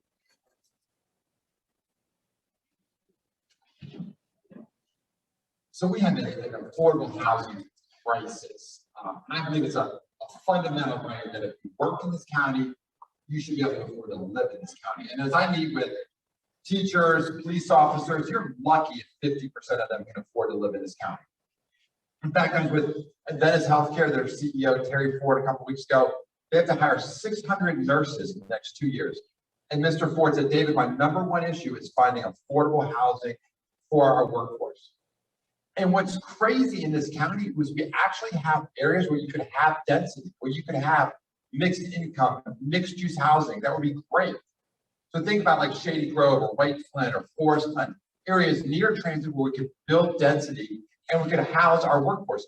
S3: So we have an affordable housing crisis. I believe it's a fundamental right that if you work in this county, you should be able to afford to live in this county. And as I meet with teachers, police officers, you're lucky if 50% of them can afford to live in this county. In fact, I was with Adventist Healthcare, their CEO, Terry Ford, a couple weeks ago. They have to hire 600 nurses in the next 2 years. And Mr. Ford said, David, my #1 issue is finding affordable housing for our workforce. And what's crazy in this county was we actually have areas where you could have density, where you could have mixed income, mixed use housing. That would be great. So think about like Shady Grove or White Flint or Forest Glen, areas near transit where we could build density and we could house our workforce.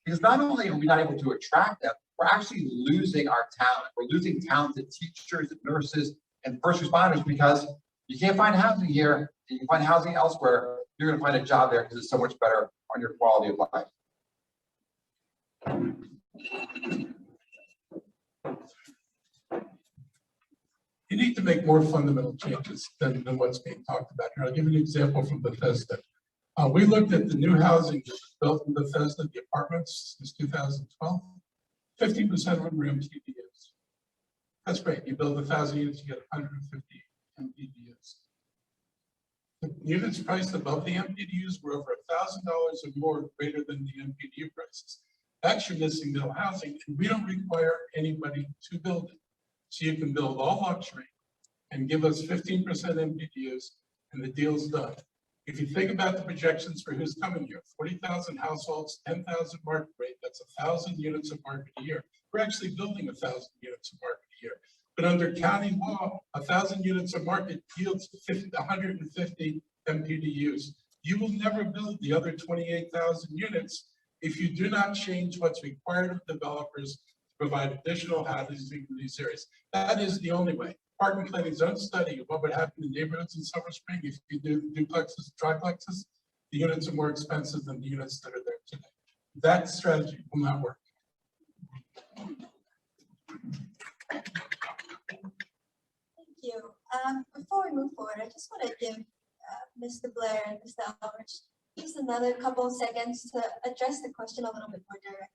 S3: Because not only are we not able to attract them, we're actually losing our talent. We're losing talented teachers and nurses and first responders because you can't find housing here and you can find housing elsewhere. You're going to find a job there because it's so much better on your quality of life.
S5: In
S4: need to make more fundamental changes than what's being talked about here. I'll give you an example from Bethesda. We looked at the new housing that was built in Bethesda, the apartments since 2012. 50% of them were MPDUs. That's great. You build 1,000 units, you get 150 MPDUs. The units priced above the MPDUs were over $1,000 or more greater than the MPDU prices. That's your missing middle housing, and we don't require anybody to build it. So you can build all luxury and give us 15% MPDUs, and the deal's done. If you think about the projections for who's coming here, 40,000 households, 10,000 market rate, that's 1,000 units of market a year. We're actually building 1,000 units of market a year. But under county law, 1,000 units of market yields 150 MPDUs. You will never build the other 28,000 units if you do not change what's required of developers to provide additional housing in these areas. That is the only way. Park Planning's own study of what would happen in neighborhoods in Summer Spring if you do duplexes, triplexes, the units are more expensive than the units that are there today. That strategy will not work.
S8: Thank you. Before we move forward, I just want to give Mr. Blair and Mr. Elrich just another couple of seconds to address the question a little bit more directly.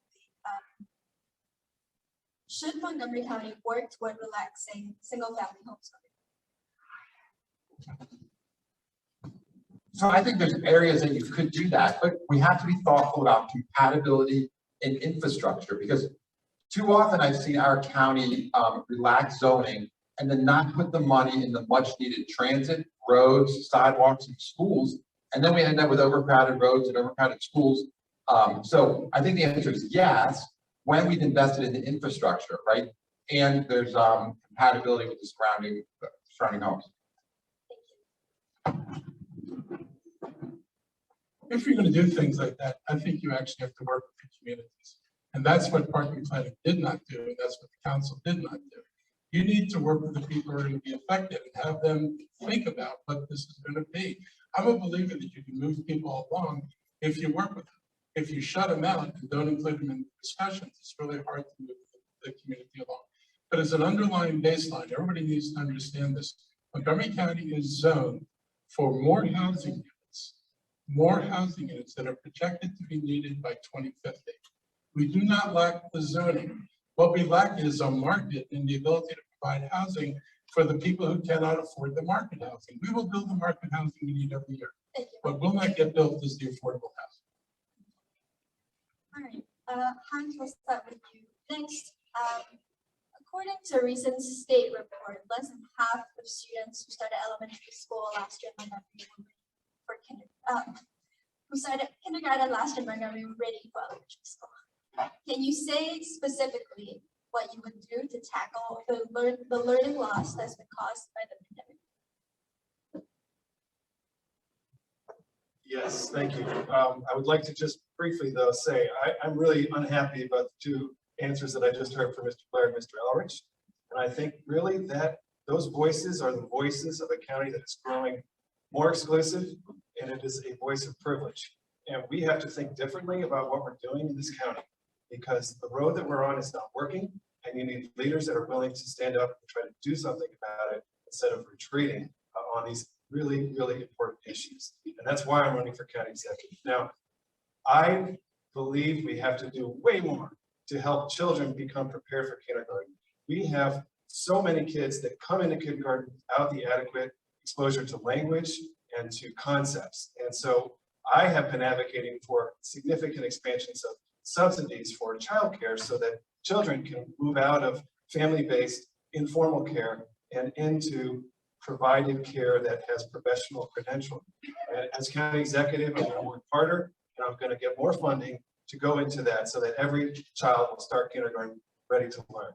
S8: Should Montgomery County work toward relaxing single-family homeschooling?
S3: So I think there's areas that you could do that, but we have to be thoughtful about compatibility in infrastructure, because too often I've seen our county relax zoning and then not put the money in the much needed transit, roads, sidewalks, and schools. And then we end up with overcrowded roads and overcrowded schools. So I think the answer is yes, when we've invested in the infrastructure, right? And there's compatibility with the surrounding homes.
S4: If you're going to do things like that, I think you actually have to work with the communities. And that's what Park Planning did not do, and that's what the council did not do. You need to work with the people who are going to be affected and have them think about what this is going to be. I'm a believer that you can move people along if you work with them. If you shut them out and don't include them in discussions, it's really hard to move the community along. But as an underlying baseline, everybody needs to understand this. Montgomery County is zoned for more housing units that are projected to be needed by 2050. We do not lack the zoning. What we lack is a market and the ability to provide housing for the people who cannot afford the market housing. We will build the market housing we need every year. What will not get built is the affordable housing.
S8: All right, Hans, we'll start with you. Next, according to a recent state report, less than half of students who started elementary school last year in Montgomery were who started kindergarten last year in Montgomery were ready for elementary school. Can you say specifically what you would do to tackle the learning loss that's been caused by the pandemic?
S6: Yes, thank you. I would like to just briefly, though, say I'm really unhappy about the two answers that I just heard from Mr. Blair and Mr. Elrich. And I think really that those voices are the voices of a county that is growing more exclusive, and it is a voice of privilege. And we have to think differently about what we're doing in this county, because the road that we're on is not working, and you need leaders that are willing to stand up and try to do something about it instead of retreating on these really, really important issues. And that's why I'm running for county executive. Now, I believe we have to do way more to help children become prepared for kindergarten. We have so many kids that come into kindergarten without the adequate exposure to language and to concepts. And so I have been advocating for significant expansions of subsidies for childcare so that children can move out of family-based informal care and into provided care that has professional credentialing. And as county executive, I'm going to work harder, and I'm going to get more funding to go into that so that every child will start kindergarten ready to learn.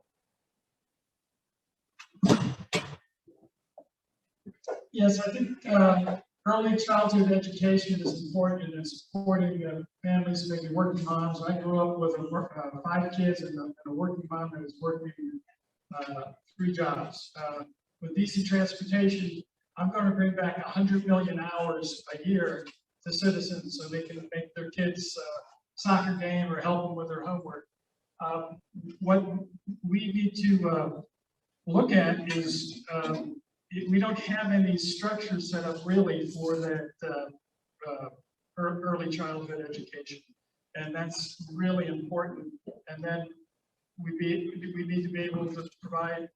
S2: Yes, I think early childhood education is important in supporting families, maybe working moms. I grew up with 5 kids and a working mom that was working 3 jobs. With decent transportation, I'm going to bring back 100 million hours a year to citizens so they can make their kids' soccer game or help them with their homework. What we need to look at is, we don't have any structure set up really for that early childhood education. And that's really important. And then we need to be able to provide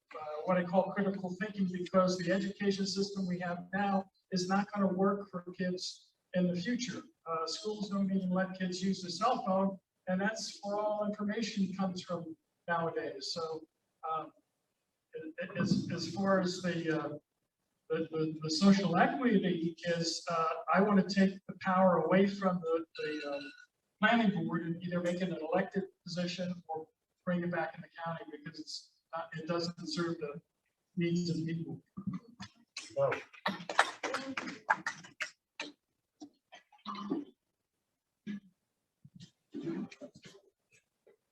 S2: what I call critical thinking, because the education system we have now is not going to work for kids in the future. Schools don't even let kids use the cell phone, and that's where all information comes from nowadays. So as far as the social equity is, I want to take the power away from the planning board and either make it an elected position or bring it back in the county, because it's not, it doesn't serve the needs of people.
S1: Wow.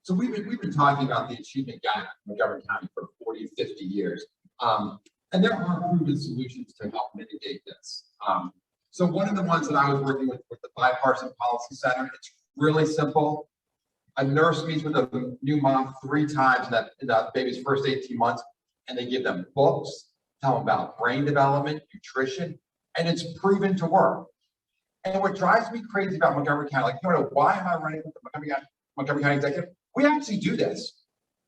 S3: So we've been talking about the achievement gap in Montgomery County for 40, 50 years. And there are proven solutions to help mitigate this. So one of the ones that I was working with the Bipartisan Policy Center, it's really simple. A nurse meets with a new mom 3 times in that baby's first 18 months, and they give them books, tell them about brain development, nutrition, and it's proven to work. And what drives me crazy about Montgomery County, like, you know, why am I running with the Montgomery County Executive? We actually do this.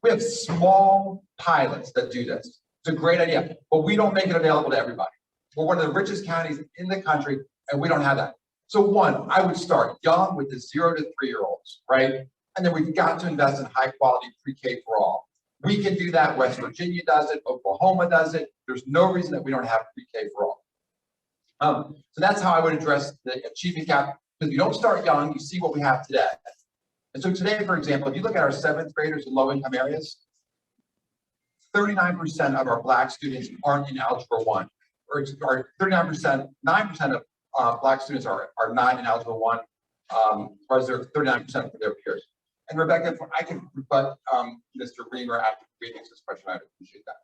S3: We have small pilots that do this. It's a great idea, but we don't make it available to everybody. We're one of the richest counties in the country, and we don't have that. So one, I would start young with the 0 to 3-year-olds, right? And then we've got to invest in high quality pre-K for all. We can do that. West Virginia does it. Oklahoma does it. There's no reason that we don't have pre-K for all. So that's how I would address the achievement gap. Because if you don't start young, you see what we have today. And so today, for example, if you look at our 7th graders in low-income areas, 39% of our Black students aren't in Algebra 1. Or 39%, 9% of Black students are not in Algebra 1, whereas they're 39% of their peers. And Rebecca, if I can rebut Mr. Riemer after reading this question, I'd appreciate that.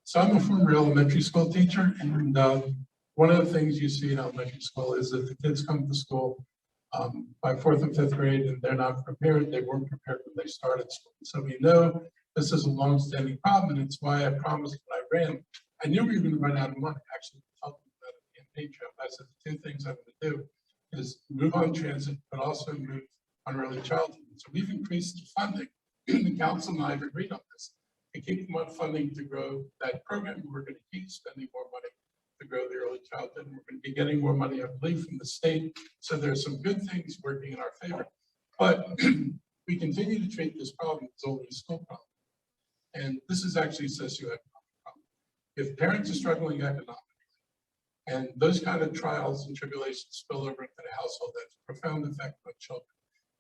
S4: So I'm a former elementary school teacher, and one of the things you see in elementary school is that the kids come to school by 4th and 5th grade, and they're not prepared. They weren't prepared when they started school. So we know this is a long-standing problem, and it's why I promised when I ran. I knew we were going to run out of money. Actually, I said the 2 things I'm going to do is move on transit, but also move on early childhood. So we've increased funding. The council and I have agreed on this. To keep more funding to grow that program, we're going to keep spending more money to grow the early childhood. And we're going to be getting more money, I believe, from the state. So there's some good things working in our favor. But we continue to treat this problem as only a school problem. And this is actually a socioeconomic problem. If parents are struggling economically, and those kind of trials and tribulations spill over into the household, that's a profound effect on children.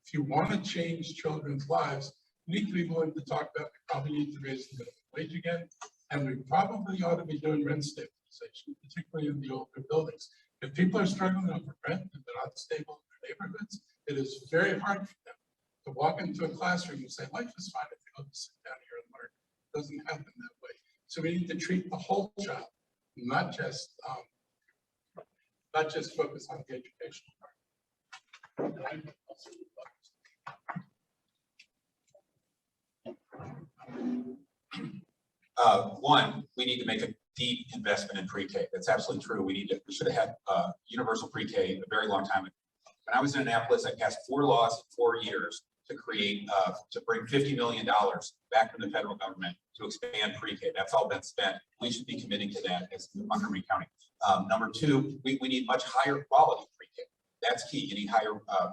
S4: If you want to change children's lives, you need to be willing to talk about, we probably need to raise the minimum wage again, and we probably ought to be doing rent stabilization, particularly in the older buildings. If people are struggling over rent and they're not stable in their neighborhoods, it is very hard for them to walk into a classroom and say, life is fine if you go sit down here and learn. It doesn't happen that way. So we need to treat the whole child, not just focus on the educational part.
S5: One, we need to make a deep investment in pre-K. That's absolutely true. We should have had universal pre-K a very long time ago. When I was in Annapolis, I passed 4 laws in 4 years to create, to bring $50 million back from the federal government to expand pre-K. That's all been spent. We should be committing to that as Montgomery County. Number 2, we need much higher quality pre-K. That's key. You need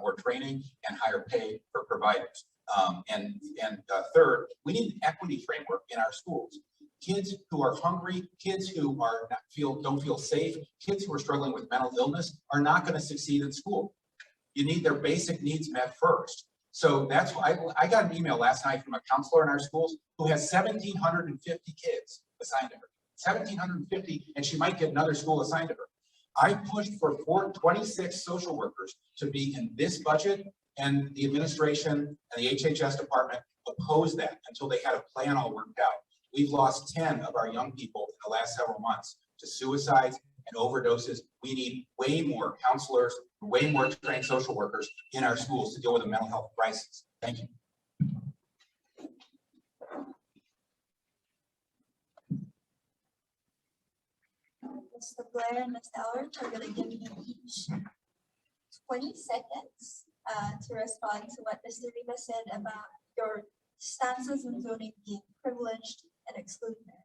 S5: more training and higher pay for providers. Third, we need an equity framework in our schools. Kids who are hungry, kids who don't feel safe, kids who are struggling with mental illness are not going to succeed in school. You need their basic needs met first. So that's why I got an email last night from a counselor in our schools who has 1,750 kids assigned to her. 1,750, and she might get another school assigned to her. I pushed for 26 social workers to be in this budget, and the administration and the HHS department opposed that until they had a plan all worked out. We've lost 10 of our young people in the last several months to suicides and overdoses. We need way more counselors way more trained social workers in our schools to deal with a mental health crisis. Thank you.
S8: Mr. Blair and Mr. Elrich are going to give you each 20 seconds to respond to what Mr. Riemer said about your stances in zoning being privileged and exclusionary.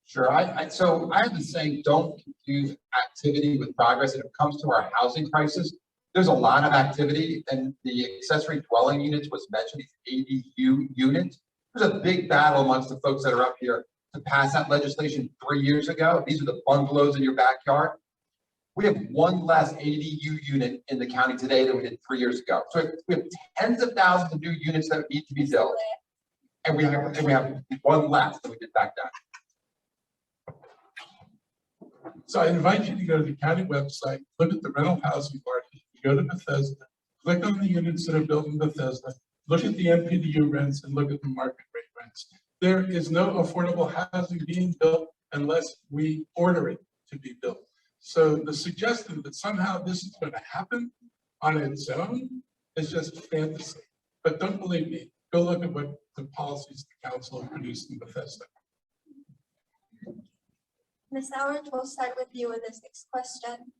S3: Sure. So I have been saying, don't confuse activity with progress. And if it comes to our housing crisis, there's a lot of activity, and the accessory dwelling units was mentioned, these ADU units. There's a big battle amongst the folks that are up here to pass that legislation 3 years ago. These are the bungalows in your backyard. We have one less ADU unit in the county today than we did 3 years ago. So we have tens of thousands of new units that need to be built. And we have one less than we did back then.
S4: So I invite you to go to the county website, look at the rental housing market, go to Bethesda, click on the units that are built in Bethesda, look at the MPDU rents, and look at the market rate rents. There is no affordable housing being built unless we order it to be built. So the suggestion that somehow this is going to happen on its own is just fantasy. But don't believe me. Go look at what the policies the council produced in Bethesda.
S8: Ms. Elrich, we'll start with you with this next question.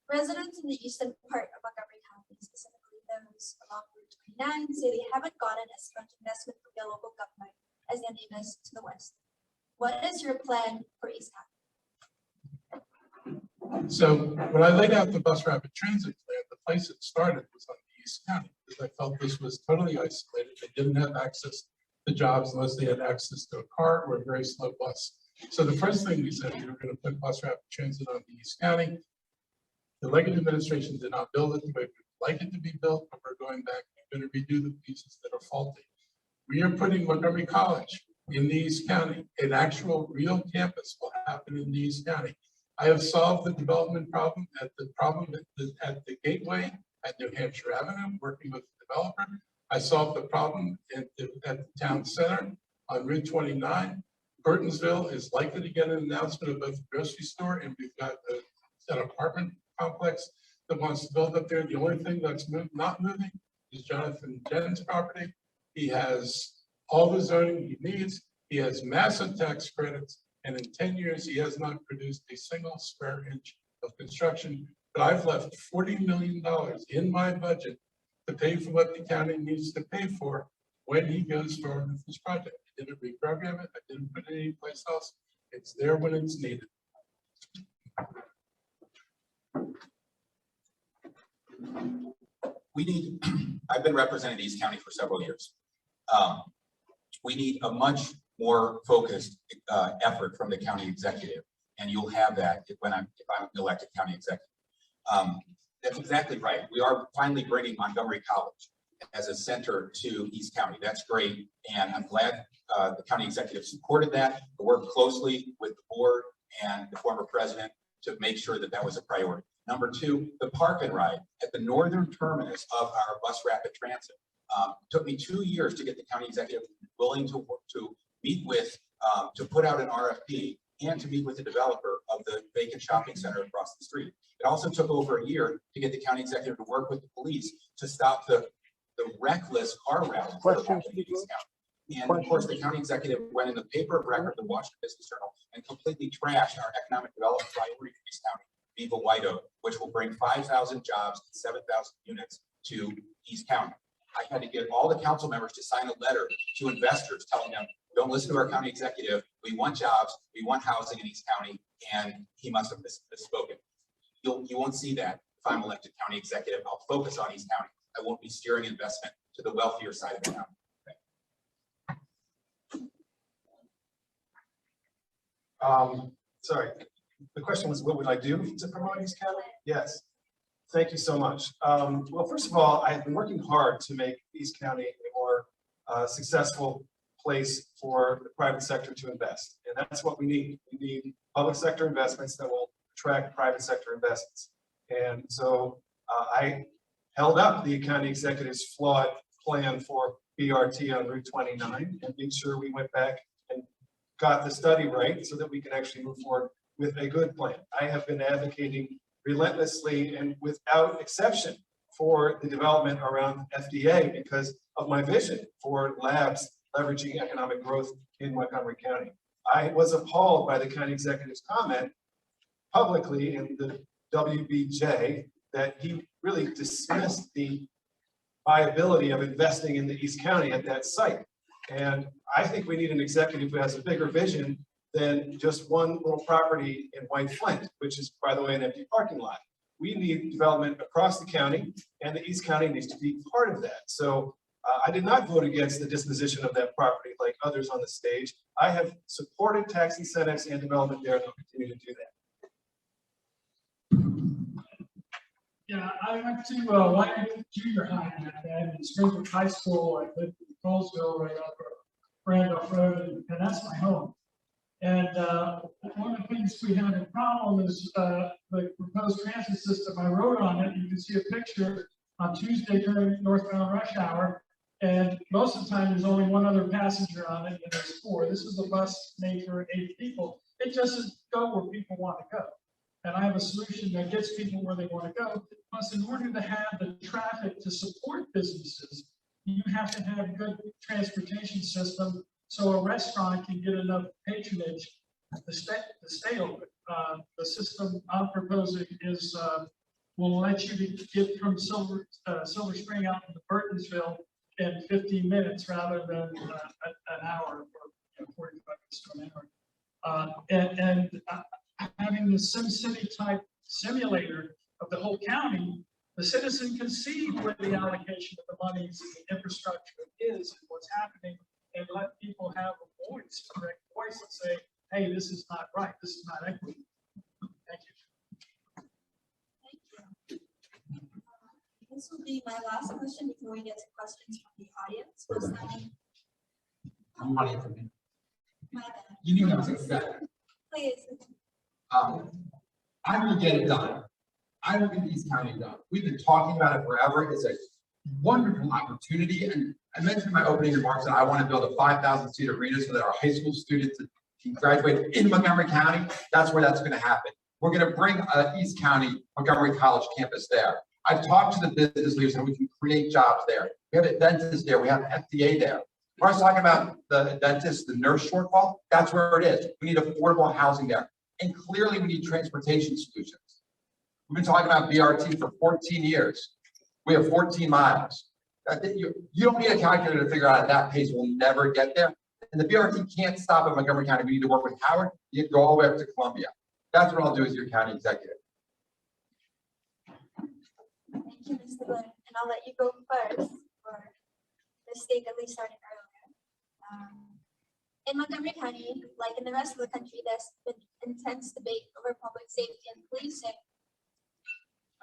S8: Residents in the eastern part of Montgomery County, specifically those along Route 29, say they haven't gotten as much investment from their local government as their neighbors to the west. What is your plan for East County?
S4: So when I laid out the bus rapid transit plan, the place it started was on the East County, because I felt this was totally isolated. They didn't have access to jobs unless they had access to a car or a very slow bus. So the first thing we said, we were going to put bus rapid transit on the East County. The Leggett administration did not build it the way we'd like it to be built, but we're going back and going to redo the pieces that are faulty. We are putting Montgomery College in the East County. An actual real campus will happen in the East County. I have solved the development problem at the Gateway at New Hampshire Avenue, working with the developer. I solved the problem at the town center on Route 29. Burtonsville is likely to get an announcement about the grocery store, and we've got an apartment complex that wants to build up there. The only thing that's not moving is Jonathan Jen's property. He has all the zoning he needs. He has massive tax credits, and in 10 years, he has not produced a single square inch of construction. But I've left $40 million in my budget to pay for what the county needs to pay for when he goes forward with this project. I didn't reprogram it. I didn't put it anyplace else. It's there when it's needed.
S5: We need, I've been representing East County for several years. We need a much more focused effort from the county executive, and you'll have that if I'm elected county executive. That's exactly right. We are finally bringing Montgomery College as a center to East County. That's great, and I'm glad the county executive supported that. We worked closely with the board and the former president to make sure that that was a priority. Number two, the park and ride at the northern terminus of our bus rapid transit. Took me 2 years to get the county executive willing to work, to meet with, to put out an RFP and to meet with the developer of the vacant shopping center across the street. It also took over a year to get the county executive to work with the police to stop the reckless car rally. And of course, the county executive went in the paper of record, the Washington Business Journal, and completely trashed our economic development priority for East County, Viva White Oak, which will bring 5,000 jobs and 7,000 units to East County. I had to get all the council members to sign a letter to investors telling them, don't listen to our county executive. We want jobs, we want housing in East County, and he must have misspoken. You won't see that if I'm elected county executive. I'll focus on East County. I won't be steering investment to the wealthier side of the county.
S6: Sorry, the question was, what would I do to promote East County? Yes, thank you so much. Well, first of all, I've been working hard to make East County a more successful place for the private sector to invest. And that's what we need. We need public sector investments that will attract private sector investments. And so I held up the county executive's flawed plan for BRT on Route 29 and made sure we went back and got the study right so that we can actually move forward with a good plan. I have been advocating relentlessly and without exception for the development around FDA because of my vision for labs leveraging economic growth in Montgomery County. I was appalled by the county executive's comment publicly in the WBJ that he really dismissed the viability of investing in the East County at that site. And I think we need an executive who has a bigger vision than just one little property in White Flint, which is, by the way, an empty parking lot. We need development across the county, and the East County needs to be part of that. So I did not vote against the disposition of that property like others on the stage. I have supported tax incentives and development there, and I'll continue to do that.
S2: Yeah, I went to Wyoming Junior High and Springfield High School. I lived in Colesville right up Randolph Road, and that's my home. And one of the things we have in problem is the proposed transit system. I wrote on it. You can see a picture on Tuesday during northbound rush hour. And most of the time, there's only one other passenger on it, and there's 4. This is a bus made for 8 people. It just doesn't go where people want to go. And I have a solution that gets people where they want to go. Plus, in order to have the traffic to support businesses, you have to have a good transportation system so a restaurant can get enough patronage to stay open. The system I'm proposing is will let you get from Silver Spring out to Burtonsville in 15 minutes rather than an hour or 45 minutes to an hour. And having the SimCity type simulator of the whole county, the citizen can see where the allocation of the monies and the infrastructure is and what's happening, and let people have a voice, correct voice, and say, hey, this is not right, this is not equity. Thank you.
S8: Thank you. This will be my last question before we get to questions from the audience. Was that
S3: I'm money for me.
S8: my bad?
S3: You knew that was exactly.
S8: Please.
S3: I will get it done. I will get East County done. We've been talking about it forever. It's a wonderful opportunity. And I mentioned in my opening remarks that I want to build a 5,000-seat arena so that our high school students can graduate in Montgomery County. That's where that's going to happen. We're going to bring East County Montgomery College campus there. I've talked to the business leaders and we can create jobs there. We have a dentist there. We have FDA there. When I was talking about the dentist, the nurse shortfall, that's where it is. We need affordable housing there. And clearly we need transportation solutions. We've been talking about BRT for 14 years. We have 14 miles. You don't need a calculator to figure out at that pace we'll never get there. And the BRT can't stop at Montgomery County. We need to work with Howard. You have to go all the way up to Columbia. That's what I'll do as your county executive.
S8: Thank you, Mr. Blair. And I'll let you go first for mistake at least starting earlier. In Montgomery County, like in the rest of the country, there's been intense debate over public safety and policing.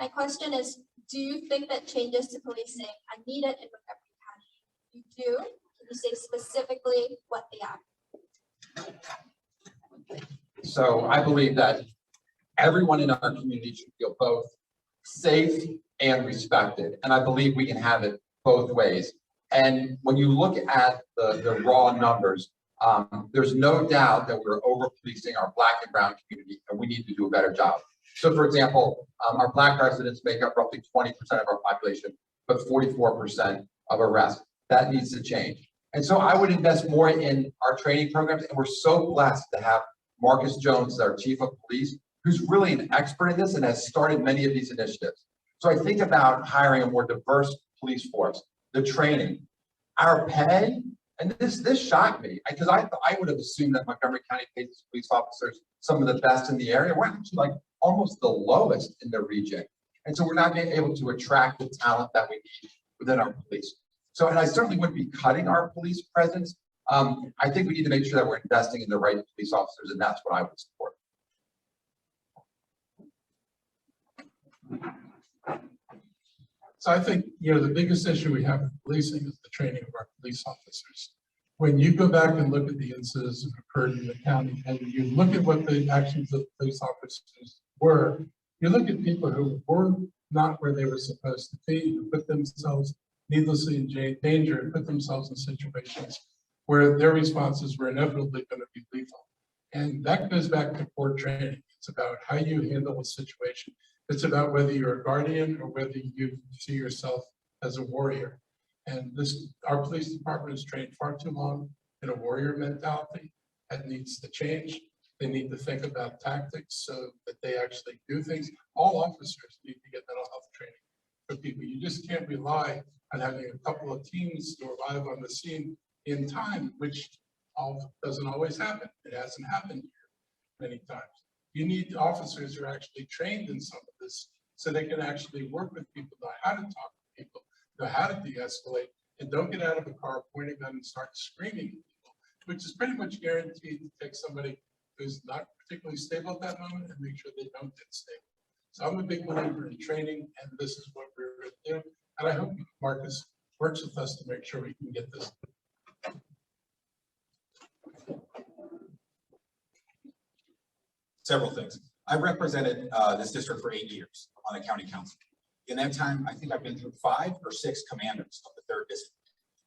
S8: My question is, do you think that changes to policing are needed in Montgomery County? If you do, can you say specifically what they are?
S3: So I believe that everyone in our community should feel both safe and respected. And I believe we can have it both ways. And when you look at the raw numbers, there's no doubt that we're over policing our Black and brown community, and we need to do a better job. So for example, our Black residents make up roughly 20% of our population, but 44% of arrests. That needs to change. And so I would invest more in our training programs, and we're so blessed to have Marcus Jones, our chief of police, who's really an expert in this and has started many of these initiatives. So I think about hiring a more diverse police force, the training, our pay, and this shocked me because I would have assumed that Montgomery County pays police officers some of the best in the area. We're actually like almost the lowest in the region. And so we're not being able to attract the talent that we need within our police. So, and I certainly wouldn't be cutting our police presence. I think we need to make sure that we're investing in the right police officers, and that's what I would support.
S4: So I think, the biggest issue we have with policing is the training of our police officers. When you go back and look at the incidents that occurred in the county, and you look at what the actions of police officers were, you look at people who were not where they were supposed to be, who put themselves needlessly in danger and put themselves in situations where their responses were inevitably going to be lethal. And that goes back to poor training. It's about how you handle a situation. It's about whether you're a guardian or whether you see yourself as a warrior. And our police department has trained far too long in a warrior mentality. That needs to change. They need to think about tactics so that they actually do things. All officers need to get mental health training for people. You just can't rely on having a couple of teams to arrive on the scene in time, which doesn't always happen. It hasn't happened here many times. You need officers who are actually trained in some of this so they can actually work with people, know how to talk to people, know how to de-escalate, and don't get out of the car, point a gun, and start screaming at people, which is pretty much guaranteed to take somebody who's not particularly stable at that moment and make sure they don't get stable. So I'm a big believer in training, and this is what we're going to do. And I hope Marcus works with us to make sure we can get this.
S5: Several things. I represented this district for 8 years on the county council. In that time, I think I've been through 5 or 6 commanders of the 3rd district.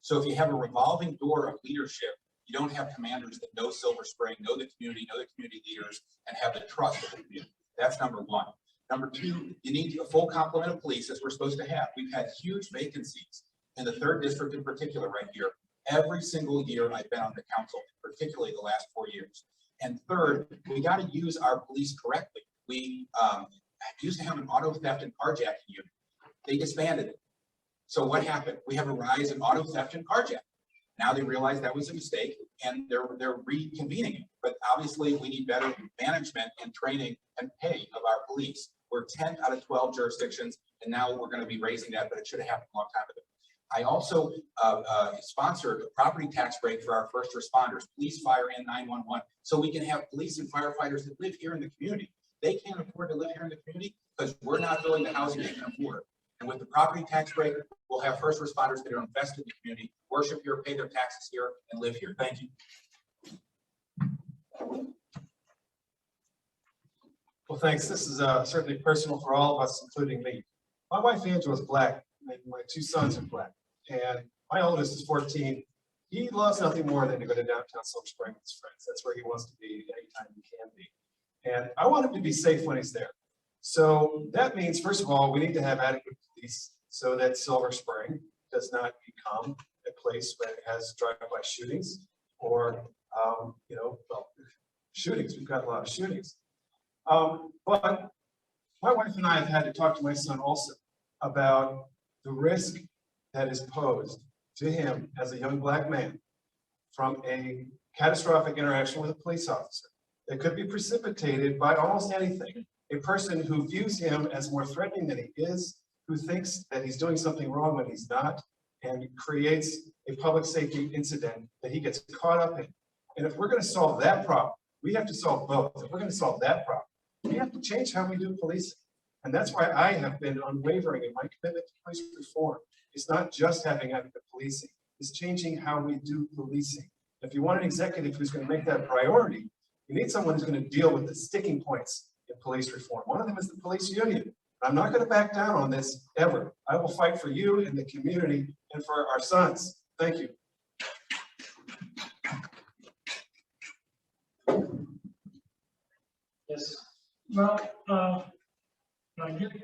S5: So if you have a revolving door of leadership, you don't have commanders that know Silver Spring, know the community leaders, and have the trust of the community. That's number 1. Number 2, you need a full complement of police, as we're supposed to have. We've had huge vacancies in the 3rd district in particular right here. Every single year I've been on the council, particularly the last 4 years. And 3rd, we got to use our police correctly. We used to have an auto theft and carjacking unit. They disbanded it. So what happened? We have a rise in auto theft and carjacking. Now they realize that was a mistake and they're reconvening it. But obviously we need better management and training and pay of our police. We're 10 out of 12 jurisdictions, and now we're going to be raising that, but it should have happened a long time ago. I also sponsored a property tax break for our first responders, police, fire, and 911, so we can have police and firefighters that live here in the community. They can't afford to live here in the community because we're not building the housing they can afford. And with the property tax break, we'll have first responders that are invested in the community, worship here, pay their taxes here, and live here. Thank you.
S6: Well, thanks. This is certainly personal for all of us, including me. My wife Angela is Black. My 2 sons are Black, and my oldest is 14. He loves nothing more than to go to downtown Silver Spring with his friends. That's where he wants to be anytime he can be. And I want him to be safe when he's there. So that means, first of all, we need to have adequate police so that Silver Spring does not become a place where it has drive-by shootings or, shootings. We've got a lot of shootings. But my wife and I have had to talk to my son also about the risk that is posed to him as a young Black man from a catastrophic interaction with a police officer that could be precipitated by almost anything. A person who views him as more threatening than he is, who thinks that he's doing something wrong when he's not, and creates a public safety incident that he gets caught up in. And if we're going to solve that problem, we have to solve both. If we're going to solve that problem, we have to change how we do policing. And that's why I have been unwavering in my commitment to police reform. It's not just having adequate policing, it's changing how we do policing. If you want an executive who's going to make that a priority, you need someone who's going to deal with the sticking points in police reform. One of them is the police union. I'm not going to back down on this ever. I will fight for you and the community and for our sons. Thank you.
S2: Yes. Well,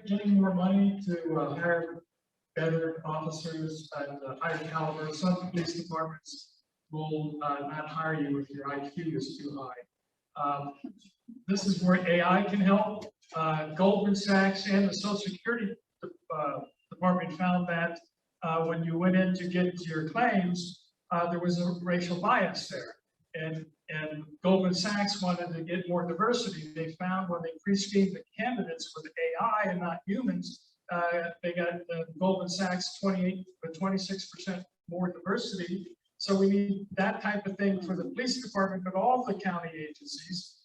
S2: getting more money to hire better officers at higher caliber. Some police departments will not hire you if your IQ is too high. This is where AI can help. Goldman Sachs and the Social Security Department found that when you went in to get your claims, there was a racial bias there. And Goldman Sachs wanted to get more diversity. They found when they pre-screened the candidates with AI and not humans, they got Goldman Sachs 28 to 26% more diversity. So we need that type of thing for the police department, but all the county agencies.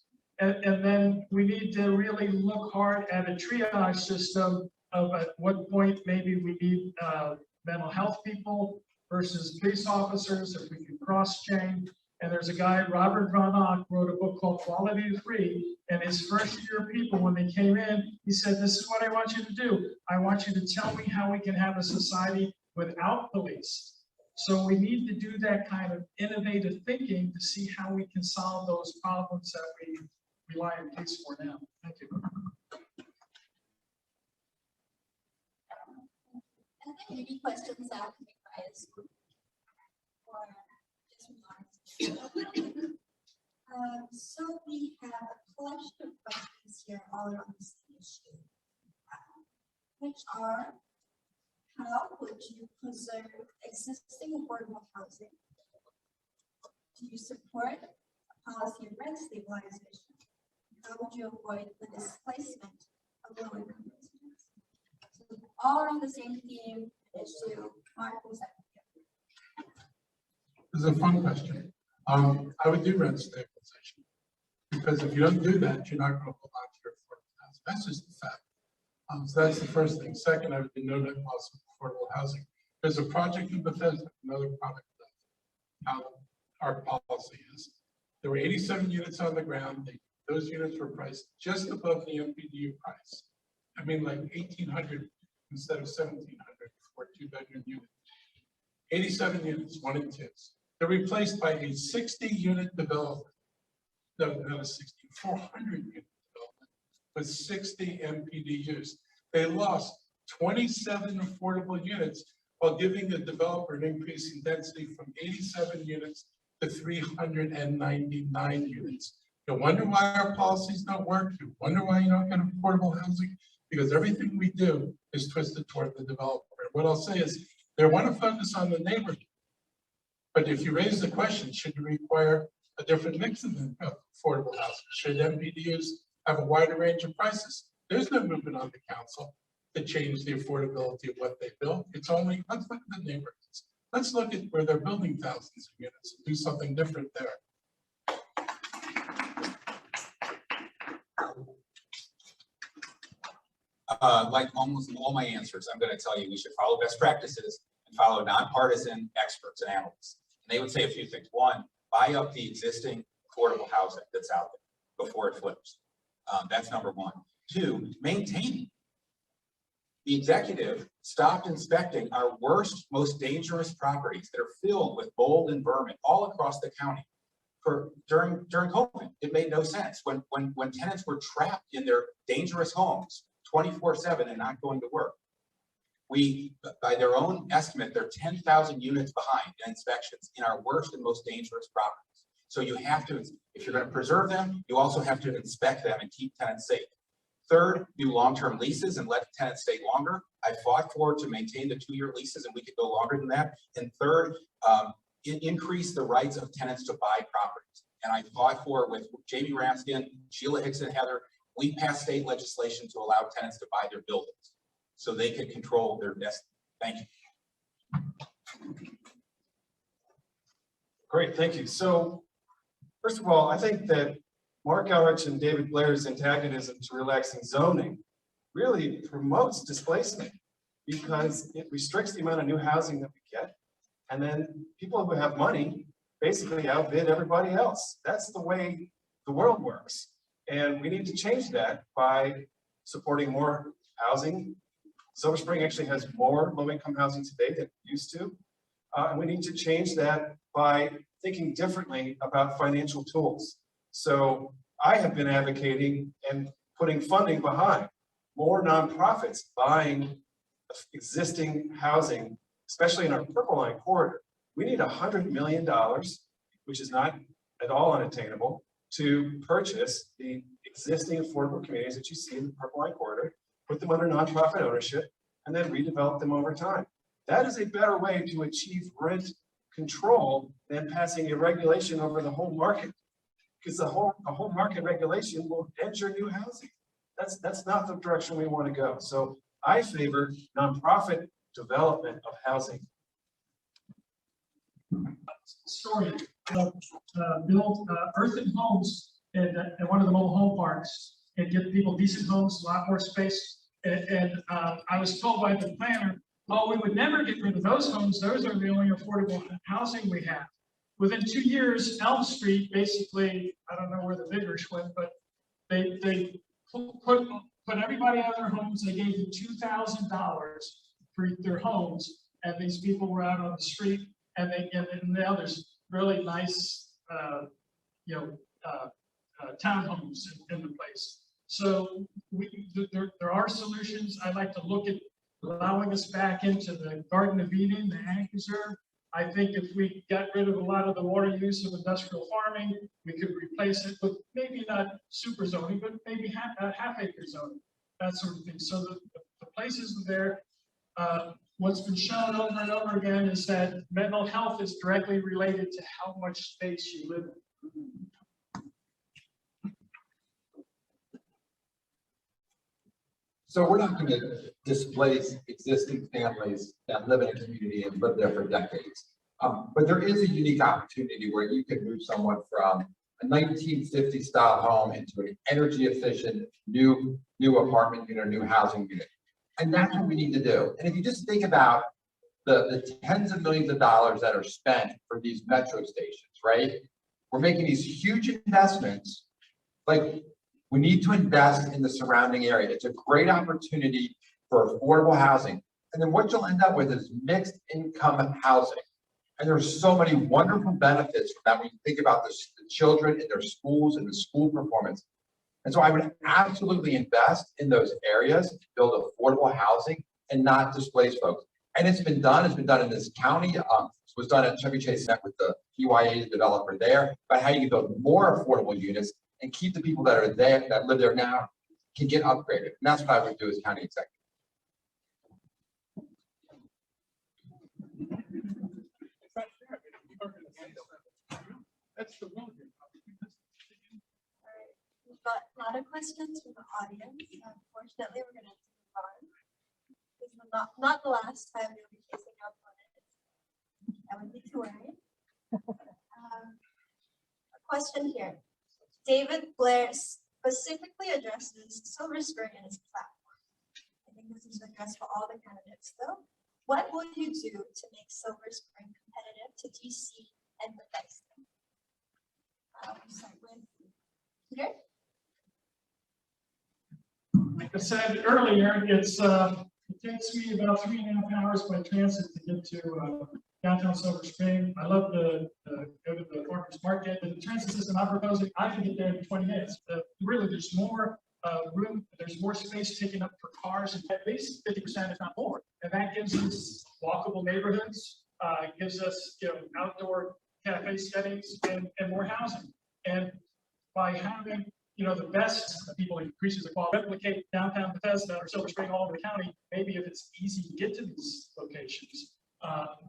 S2: And then we need to really look hard at a triage system of at what point maybe we need mental health people versus police officers, if we can cross-chain. And there's a guy, Robert Van wrote a book called Quality of Free, and his first year people, when they came in, he said, this is what I want you to do. I want you to tell me how we can have a society without police. So we need to do that kind of innovative thinking to see how we can solve those problems that we rely on police for now. Thank you.
S8: I think maybe questions that can be biased or just so we have a collection of questions here all around the same issue, which are, how would you preserve existing affordable housing? Do you support a policy of rent stabilization? How would you avoid the displacement of low-income residents? So all around the same theme, issue. Marc, was that?
S4: This is a fun question. I would do rent stabilization, because if you don't do that, you're not going to hold on to your affordable housing. That's just the fact. So that's the first thing. Second, I would do no net loss of affordable housing. There's a project in Bethesda, another product of how our policy is. There were 87 units on the ground. Those units were priced just above the MPDU price. I mean, like 1,800 instead of 1,700 for a 2-bedroom unit. 87 units, 1 and 2s. They're replaced by a 60-unit development. No, not a 60, 400-unit development with 60 MPDUs. They lost 27 affordable units while giving the developer an increase in density from 87 units to 399 units. You wonder why our policies don't work. You wonder why you don't get affordable housing, because everything we do is twisted toward the developer. What I'll say is they want to focus on the neighborhood. But if you raise the question, should you require a different mix of affordable housing? Should MPDUs have a wider range of prices? There's no movement on the council to change the affordability of what they build. It's only, let's look at the neighborhoods. Let's look at where they're building thousands of units and do something different there.
S5: Like almost all my answers, I'm going to tell you we should follow best practices and follow nonpartisan experts and analysts. And they would say a few things. One, buy up the existing affordable housing that's out there before it flips. That's number one. Two, maintain. The executive stopped inspecting our worst, most dangerous properties that are filled with mold and vermin all across the county. During COVID, it made no sense when tenants were trapped in their dangerous homes 24/7 and not going to work. We, by their own estimate, they're 10,000 units behind in inspections in our worst and most dangerous properties. So you have to, if you're going to preserve them, you also have to inspect them and keep tenants safe. Third, do long-term leases and let tenants stay longer. I fought for to maintain the 2-year leases, and we could go longer than that. And third, increase the rights of tenants to buy properties. And I fought for, with Jamie Raskin, Sheila Hicks, and Heather, we passed state legislation to allow tenants to buy their buildings so they could control their destiny. Thank you.
S6: Great, thank you. So, first of all, I think that Marc Elrich and David Blair's antagonism to relaxing zoning really promotes displacement because it restricts the amount of new housing that we get. And then people who have money basically outbid everybody else. That's the way the world works. And we need to change that by supporting more housing. Silver Spring actually has more low-income housing today than it used to. And we need to change that by thinking differently about financial tools. So I have been advocating and putting funding behind more nonprofits buying existing housing, especially in our Purple Line corridor. We need $100 million, which is not at all unattainable, to purchase the existing affordable communities that you see in the Purple Line corridor, put them under nonprofit ownership, and then redevelop them over time. That is a better way to achieve rent control than passing a regulation over the whole market, because the whole market regulation will end your new housing. That's not the direction we want to go. So I favor nonprofit development of housing.
S2: Story build earthen homes in one of the mobile home parks and give people decent homes, a lot more space. And I was told by the planner, oh, we would never get rid of those homes. Those are the only affordable housing we have. Within 2 years, Elm Street basically, I don't know where the bidders went, but they put everybody out of their homes. They gave them $2,000 for their homes, and these people were out on the street. And now there's really nice, townhomes in the place. So there are solutions. I'd like to look at allowing us back into the Garden of Eden, the ag reserve. I think if we got rid of a lot of the water use of industrial farming, we could replace it with maybe not super zoning, but maybe half acre zoning, that sort of thing. So the places are there. What's been shown over and over again is that mental health is directly related to how much space you live in.
S3: So we're not going to displace existing families that live in a community and live there for decades. But there is a unique opportunity where you can move someone from a 1950 style home into an energy efficient new apartment unit, new housing unit. And that's what we need to do. And if you just think about the tens of millions of dollars that are spent for these metro stations, right? We're making these huge investments. Like, we need to invest in the surrounding area. It's a great opportunity for affordable housing. And then what you'll end up with is mixed income housing. And there's so many wonderful benefits from that when you think about the children in their schools and the school performance. And so I would absolutely invest in those areas, build affordable housing and not displace folks. And it's been done in this county. It was done at Chevy Chase Net with the PYA, the developer there, about how you can build more affordable units and keep the people that are there, that live there now, can get upgraded. And that's what I would do as county executive.
S8: All right, we've got a lot of questions from the audience. Unfortunately, we're going to move on. This is not the last time we'll be chasing up on it. I would be too worried. A question here. David Blair specifically addresses Silver Spring in his platform. I think this is addressed for all the candidates, though. What will you do to make Silver Spring competitive to DC and Bethesda? We'll start with Peter.
S2: Like I said earlier, it takes me about 3.5 hours by transit to get to downtown Silver Spring. I love to go to the farmers market. The transit system I'm proposing, I can get there in 20 minutes. Really, there's more room, there's more space taken up for cars, and at least 50%, if not more. And that gives us walkable neighborhoods, gives us outdoor cafe settings and more housing. And by having the best people, increases the quality, replicate downtown Bethesda or Silver Spring all over the county. Maybe if it's easy to get to these locations,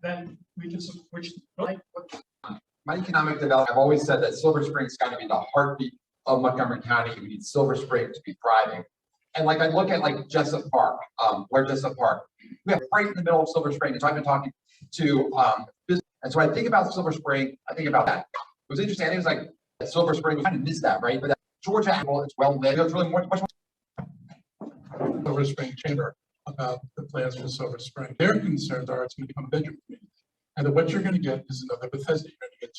S2: then we can switch.
S3: My economic development, I've always said that Silver Spring's got to be the heartbeat of Montgomery County. We need Silver Spring to be thriving. And like I look at like Jessup Park, Blair Jessup Park, we have right in the middle of Silver Spring. And so I've been talking to business. And so I think about Silver Spring, I think about that. It was interesting. I think it was like Silver Spring, we kind of missed that, right? But Georgia, it's well lit. It's really much more.
S4: Silver Spring Chamber about the plans for Silver Spring. Their concerns are it's going to become a bedroom community. And that what you're going to get is another Bethesda. You're going to get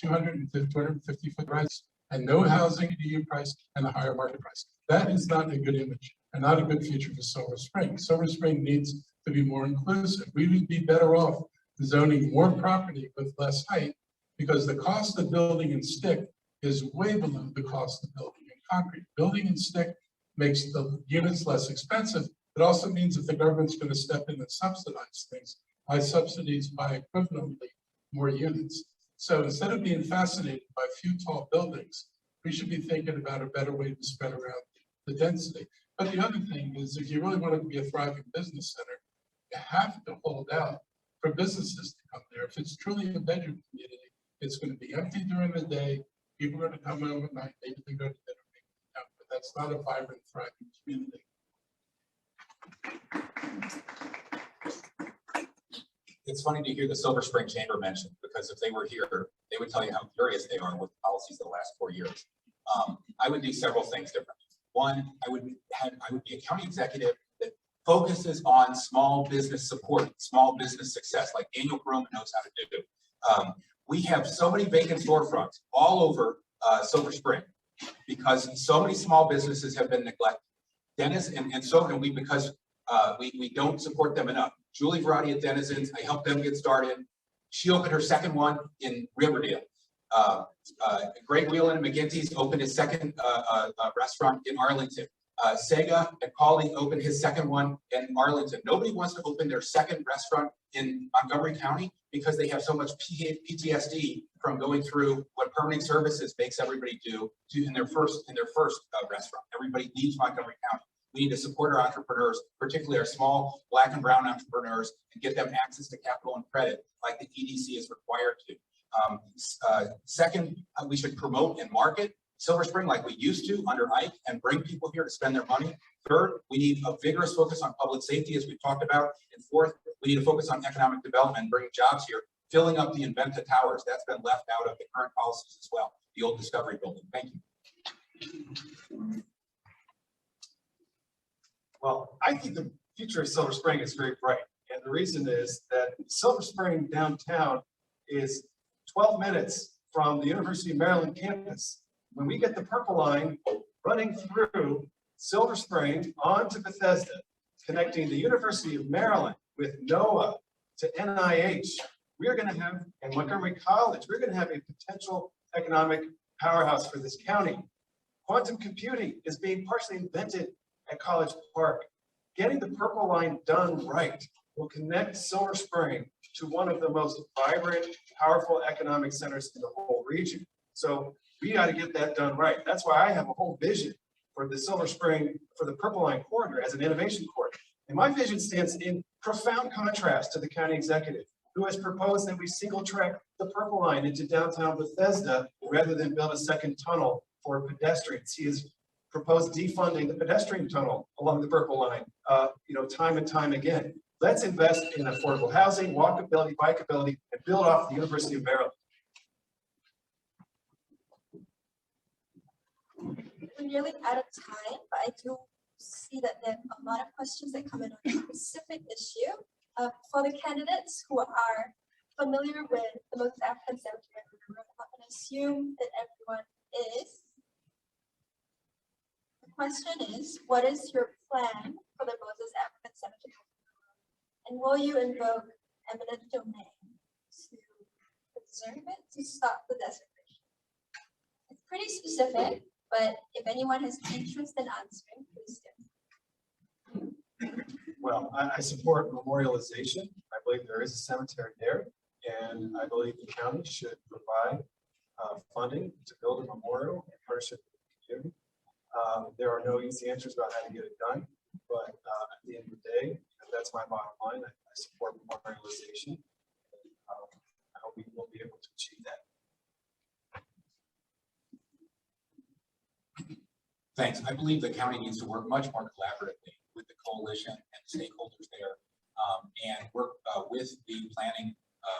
S4: 250 foot rights and no housing DU price and a higher market price. That is not a good image and not a good future for Silver Spring. Silver Spring needs to be more inclusive. We would be better off zoning more property with less height because the cost of building in stick is way below the cost of building in concrete. Building in stick makes the units less expensive. It also means if the government's going to step in and subsidize things, by subsidies by equivalently more units. So instead of being fascinated by a few tall buildings, we should be thinking about a better way to spread around the density. But the other thing is, if you really want it to be a thriving business center, you have to hold out for businesses to come there. If it's truly a bedroom community, it's going to be empty during the day. People are going to come home at night, maybe they go to dinner, but that's not a vibrant, thriving community.
S5: It's funny to hear the Silver Spring Chamber mentioned, because if they were here, they would tell you how furious they are with policies of the last 4 years. I would do several things differently. One, I would be a county executive that focuses on small business support, small business success, like Daniel Broome knows how to do. We have so many vacant storefronts all over Silver Spring because so many small businesses have been neglected. Dennis because we don't support them enough. Julie Verratti at Denizens, I helped them get started. She opened her second one in Riverdale. Greg Whelan and McGinty's opened his second restaurant in Arlington. Sega and Calling opened his second one in Arlington. Nobody wants to open their second restaurant in Montgomery County because they have so much PTSD from going through what permitting services makes everybody do in their first restaurant. Everybody leaves Montgomery County. We need to support our entrepreneurs, particularly our small Black and brown entrepreneurs, and get them access to capital and credit like the EDC is required to. Second, we should promote and market Silver Spring like we used to under Ike and bring people here to spend their money. Third, we need a vigorous focus on public safety, as we've talked about. And fourth, we need to focus on economic development and bringing jobs here, filling up the Inventa Towers. That's been left out of the current policies as well, the old Discovery building. Thank you.
S6: Well, I think the future of Silver Spring is very bright. And the reason is that Silver Spring downtown is 12 minutes from the University of Maryland campus. When we get the Purple Line running through Silver Spring onto Bethesda, connecting the University of Maryland with NOAA to NIH, we're going to have, and Montgomery College, we're going to have a potential economic powerhouse for this county. Quantum computing is being partially invented at College Park. Getting the Purple Line done right will connect Silver Spring to one of the most vibrant, powerful economic centers in the whole region. So we got to get that done right. That's why I have a whole vision for the Silver Spring, for the Purple Line corridor as an innovation corridor. And my vision stands in profound contrast to the county executive, who has proposed that we single track the Purple Line into downtown Bethesda rather than build a second tunnel for pedestrians. He has proposed defunding the pedestrian tunnel along the Purple Line, time and time again. Let's invest in affordable housing, walkability, bikeability, and build off the University of Maryland.
S8: We're nearly out of time, but I do see that there are a lot of questions that come in on a specific issue. For the candidates who are familiar with the Moses African Cemetery, I'm going to assume that everyone is. The question is, what is your plan for the Moses African Cemetery? And will you invoke eminent domain to preserve it, to stop the desecration? It's pretty specific, but if anyone has interest in answering, please do.
S6: Well, I support memorialization. I believe there is a cemetery there, and I believe the county should provide funding to build a memorial in partnership with the community. There are no easy answers about how to get it done, but at the end of the day, that's my bottom line. I support memorialization. I hope we will be able to achieve that.
S5: Thanks. I believe the county needs to work much more collaboratively with the coalition and stakeholders there, and work with the planning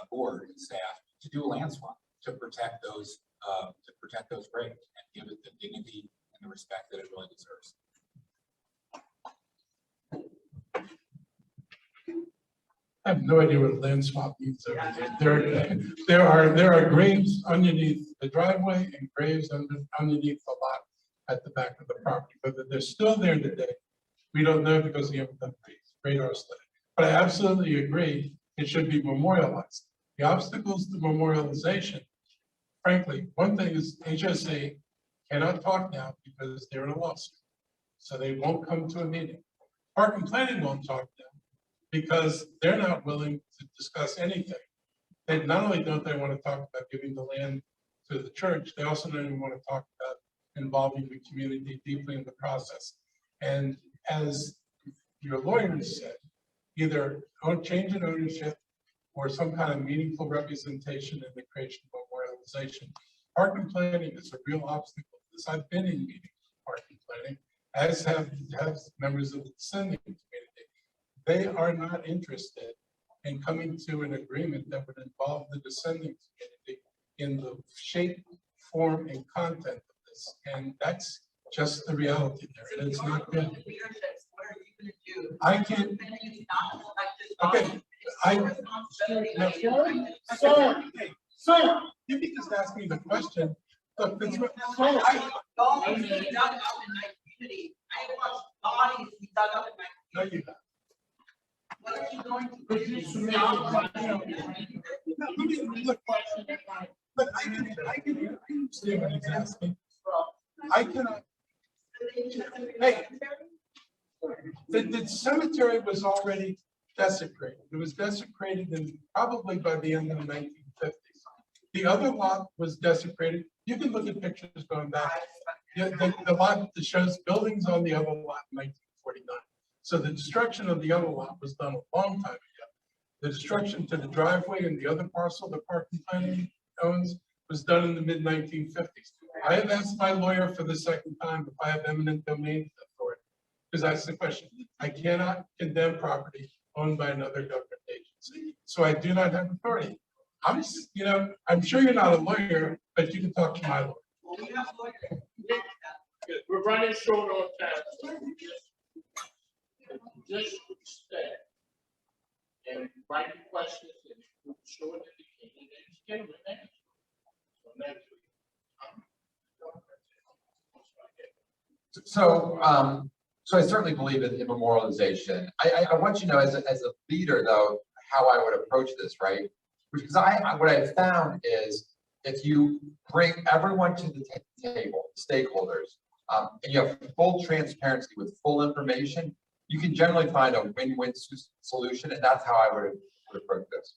S5: board and staff to do a land swap to protect those graves and give it the dignity and the respect that it really deserves.
S4: I have no idea what a land swap means over there. There are graves underneath the driveway and graves underneath the lot at the back of the property. Whether they're still there today, we don't know because we haven't done radar study. But I absolutely agree it should be memorialized. The obstacles to memorialization, frankly, one thing is HSA cannot talk now because they're in a lawsuit. So they won't come to a meeting. Park and Planning won't talk now because they're not willing to discuss anything. They not only don't they want to talk about giving the land to the church, they also don't even want to talk about involving the community deeply in the process. And as your lawyers said, either change in ownership or some kind of meaningful representation in the creation of memorialization. Park and Planning is a real obstacle to this. I've been in meetings with Park and Planning, as have members of the descending community. They are not interested in coming to an agreement that would involve the descending community in the shape, form, and content of this. And that's just the reality there. It is not good.
S9: What are you going to do?
S4: I can't. Okay. So you can just ask me the question. Look,
S9: Bodies be dug up in my community. I watched bodies be dug up in my community.
S4: No, you don't.
S9: What are you going to
S4: But
S9: do?
S4: you submit But I can understand what he's asking. I cannot. Hey, cemetery was already desecrated. It was desecrated probably by the end of the 1950s. The other lot was desecrated. You can look at pictures going back. The lot that shows buildings on the other lot in 1949. So the destruction of the other lot was done a long time ago. The destruction to the driveway and the other parcel the park and planning owns was done in the mid-1950s. I have asked my lawyer for the second time if I have eminent domain authority, because that's the question. I cannot condemn property owned by another government agency, so I do not have authority. I'm sure you're not a lawyer, but you can talk to my lawyer.
S1: We're running short on time. Just stay and write the questions and show it to the candidates. Get them an answer. So next week.
S3: So I certainly believe in memorialization. I want you to know as a leader though, how I would approach this, right? Because what I've found is if you bring everyone to the table, stakeholders, and you have full transparency with full information, you can generally find a win-win solution, and that's how I would approach this.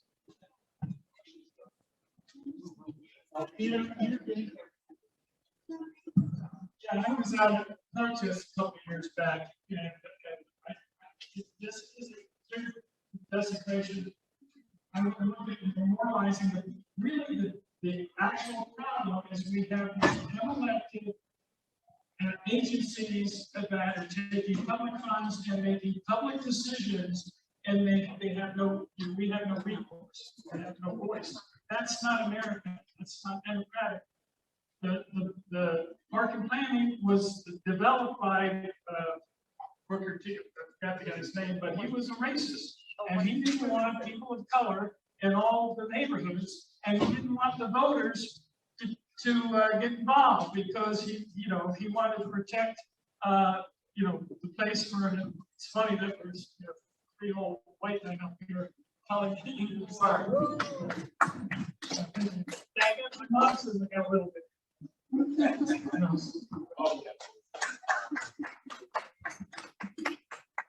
S2: Yeah, I was out at protest a couple of years back, and this is a desecration. I'm looking at memorializing, but really the actual problem is we have unelected agencies that are taking public funds and making public decisions, and we have no recourse, we have no voice. That's not American. That's not democratic. The park and planning was developed by Booker T. I forgot the guy's name, but he was a racist, and he didn't want people of color in all the neighborhoods, and he didn't want the voters to get involved because he wanted to protect the place for him. It's funny that there's three old white men up here telling me sorry. I got my boxes, I got a little bit.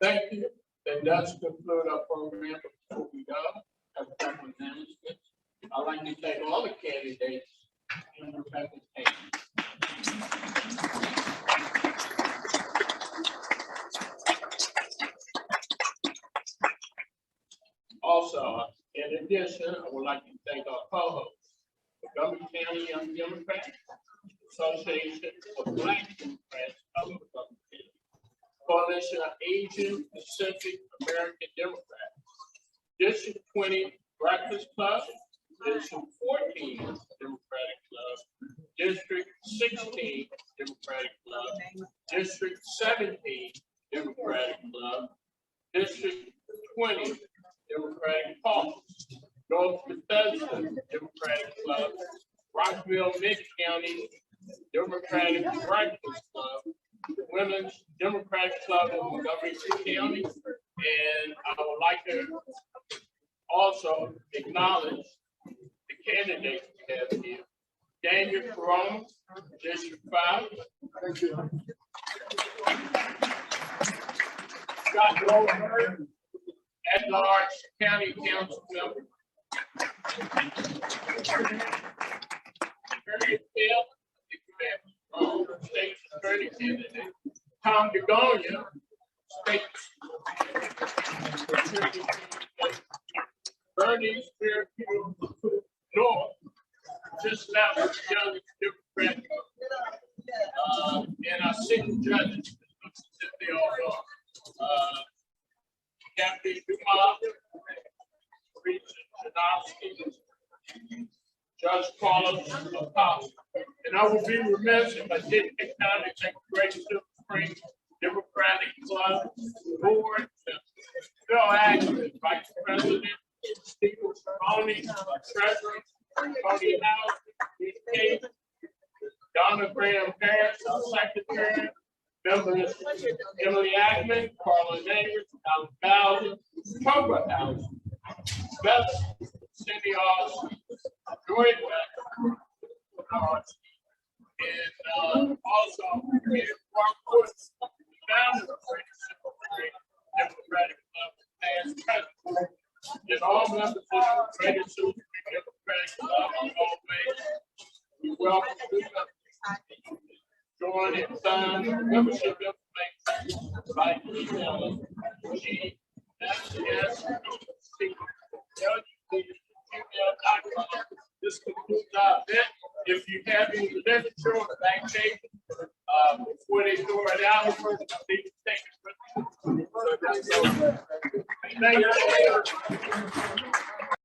S1: Thank you. That does conclude our program. Before we go, have a couple of announcements. I'd like to thank all the candidates in their presentation. Also, in addition, I would like to thank our co-hosts, the Montgomery County Young Democrats, Association of Black Democrats, Coalition of Asian Pacific American Democrats, District 20 Breakfast Club, District 14 Democratic Club, District 16 Democratic Club, District 17 Democratic Club, District 20 Democratic Caucus, North Bethesda Democratic Club, Rockville Mid-County Democratic Breakfast Club, Women's Democratic Club in Montgomery County, and I would like to also acknowledge the candidates we have here. Daniel Corona, District 5. Scott Goldberg, at-large county council member. State attorney candidate. Tom DeGonia, state attorney candidate. Bernie Spearfield North, just now was young Democrat. And our six judges, they all are. Captain Dumas, Teresa Janowski, Judge Carlos Apostle. And I would be remiss if I didn't take time to thank the Great Silver Spring Democratic Club Board, Phil Agnew, Vice President, Steve Tony, Treasurer, Tony House, Keith Case, Donna Graham Harris, our Secretary, members Emily Agnew, Carla Davis, Alan Bowden, Cobra House, Beth, Cindy Austin, Joy West, and also Mark Woods, founder of the Democratic welcome to join and sign membership information by emailing GSSDC@gmail.com. This concludes our event. If you have any literature on the back page, before they throw it out, please take it. Thank you.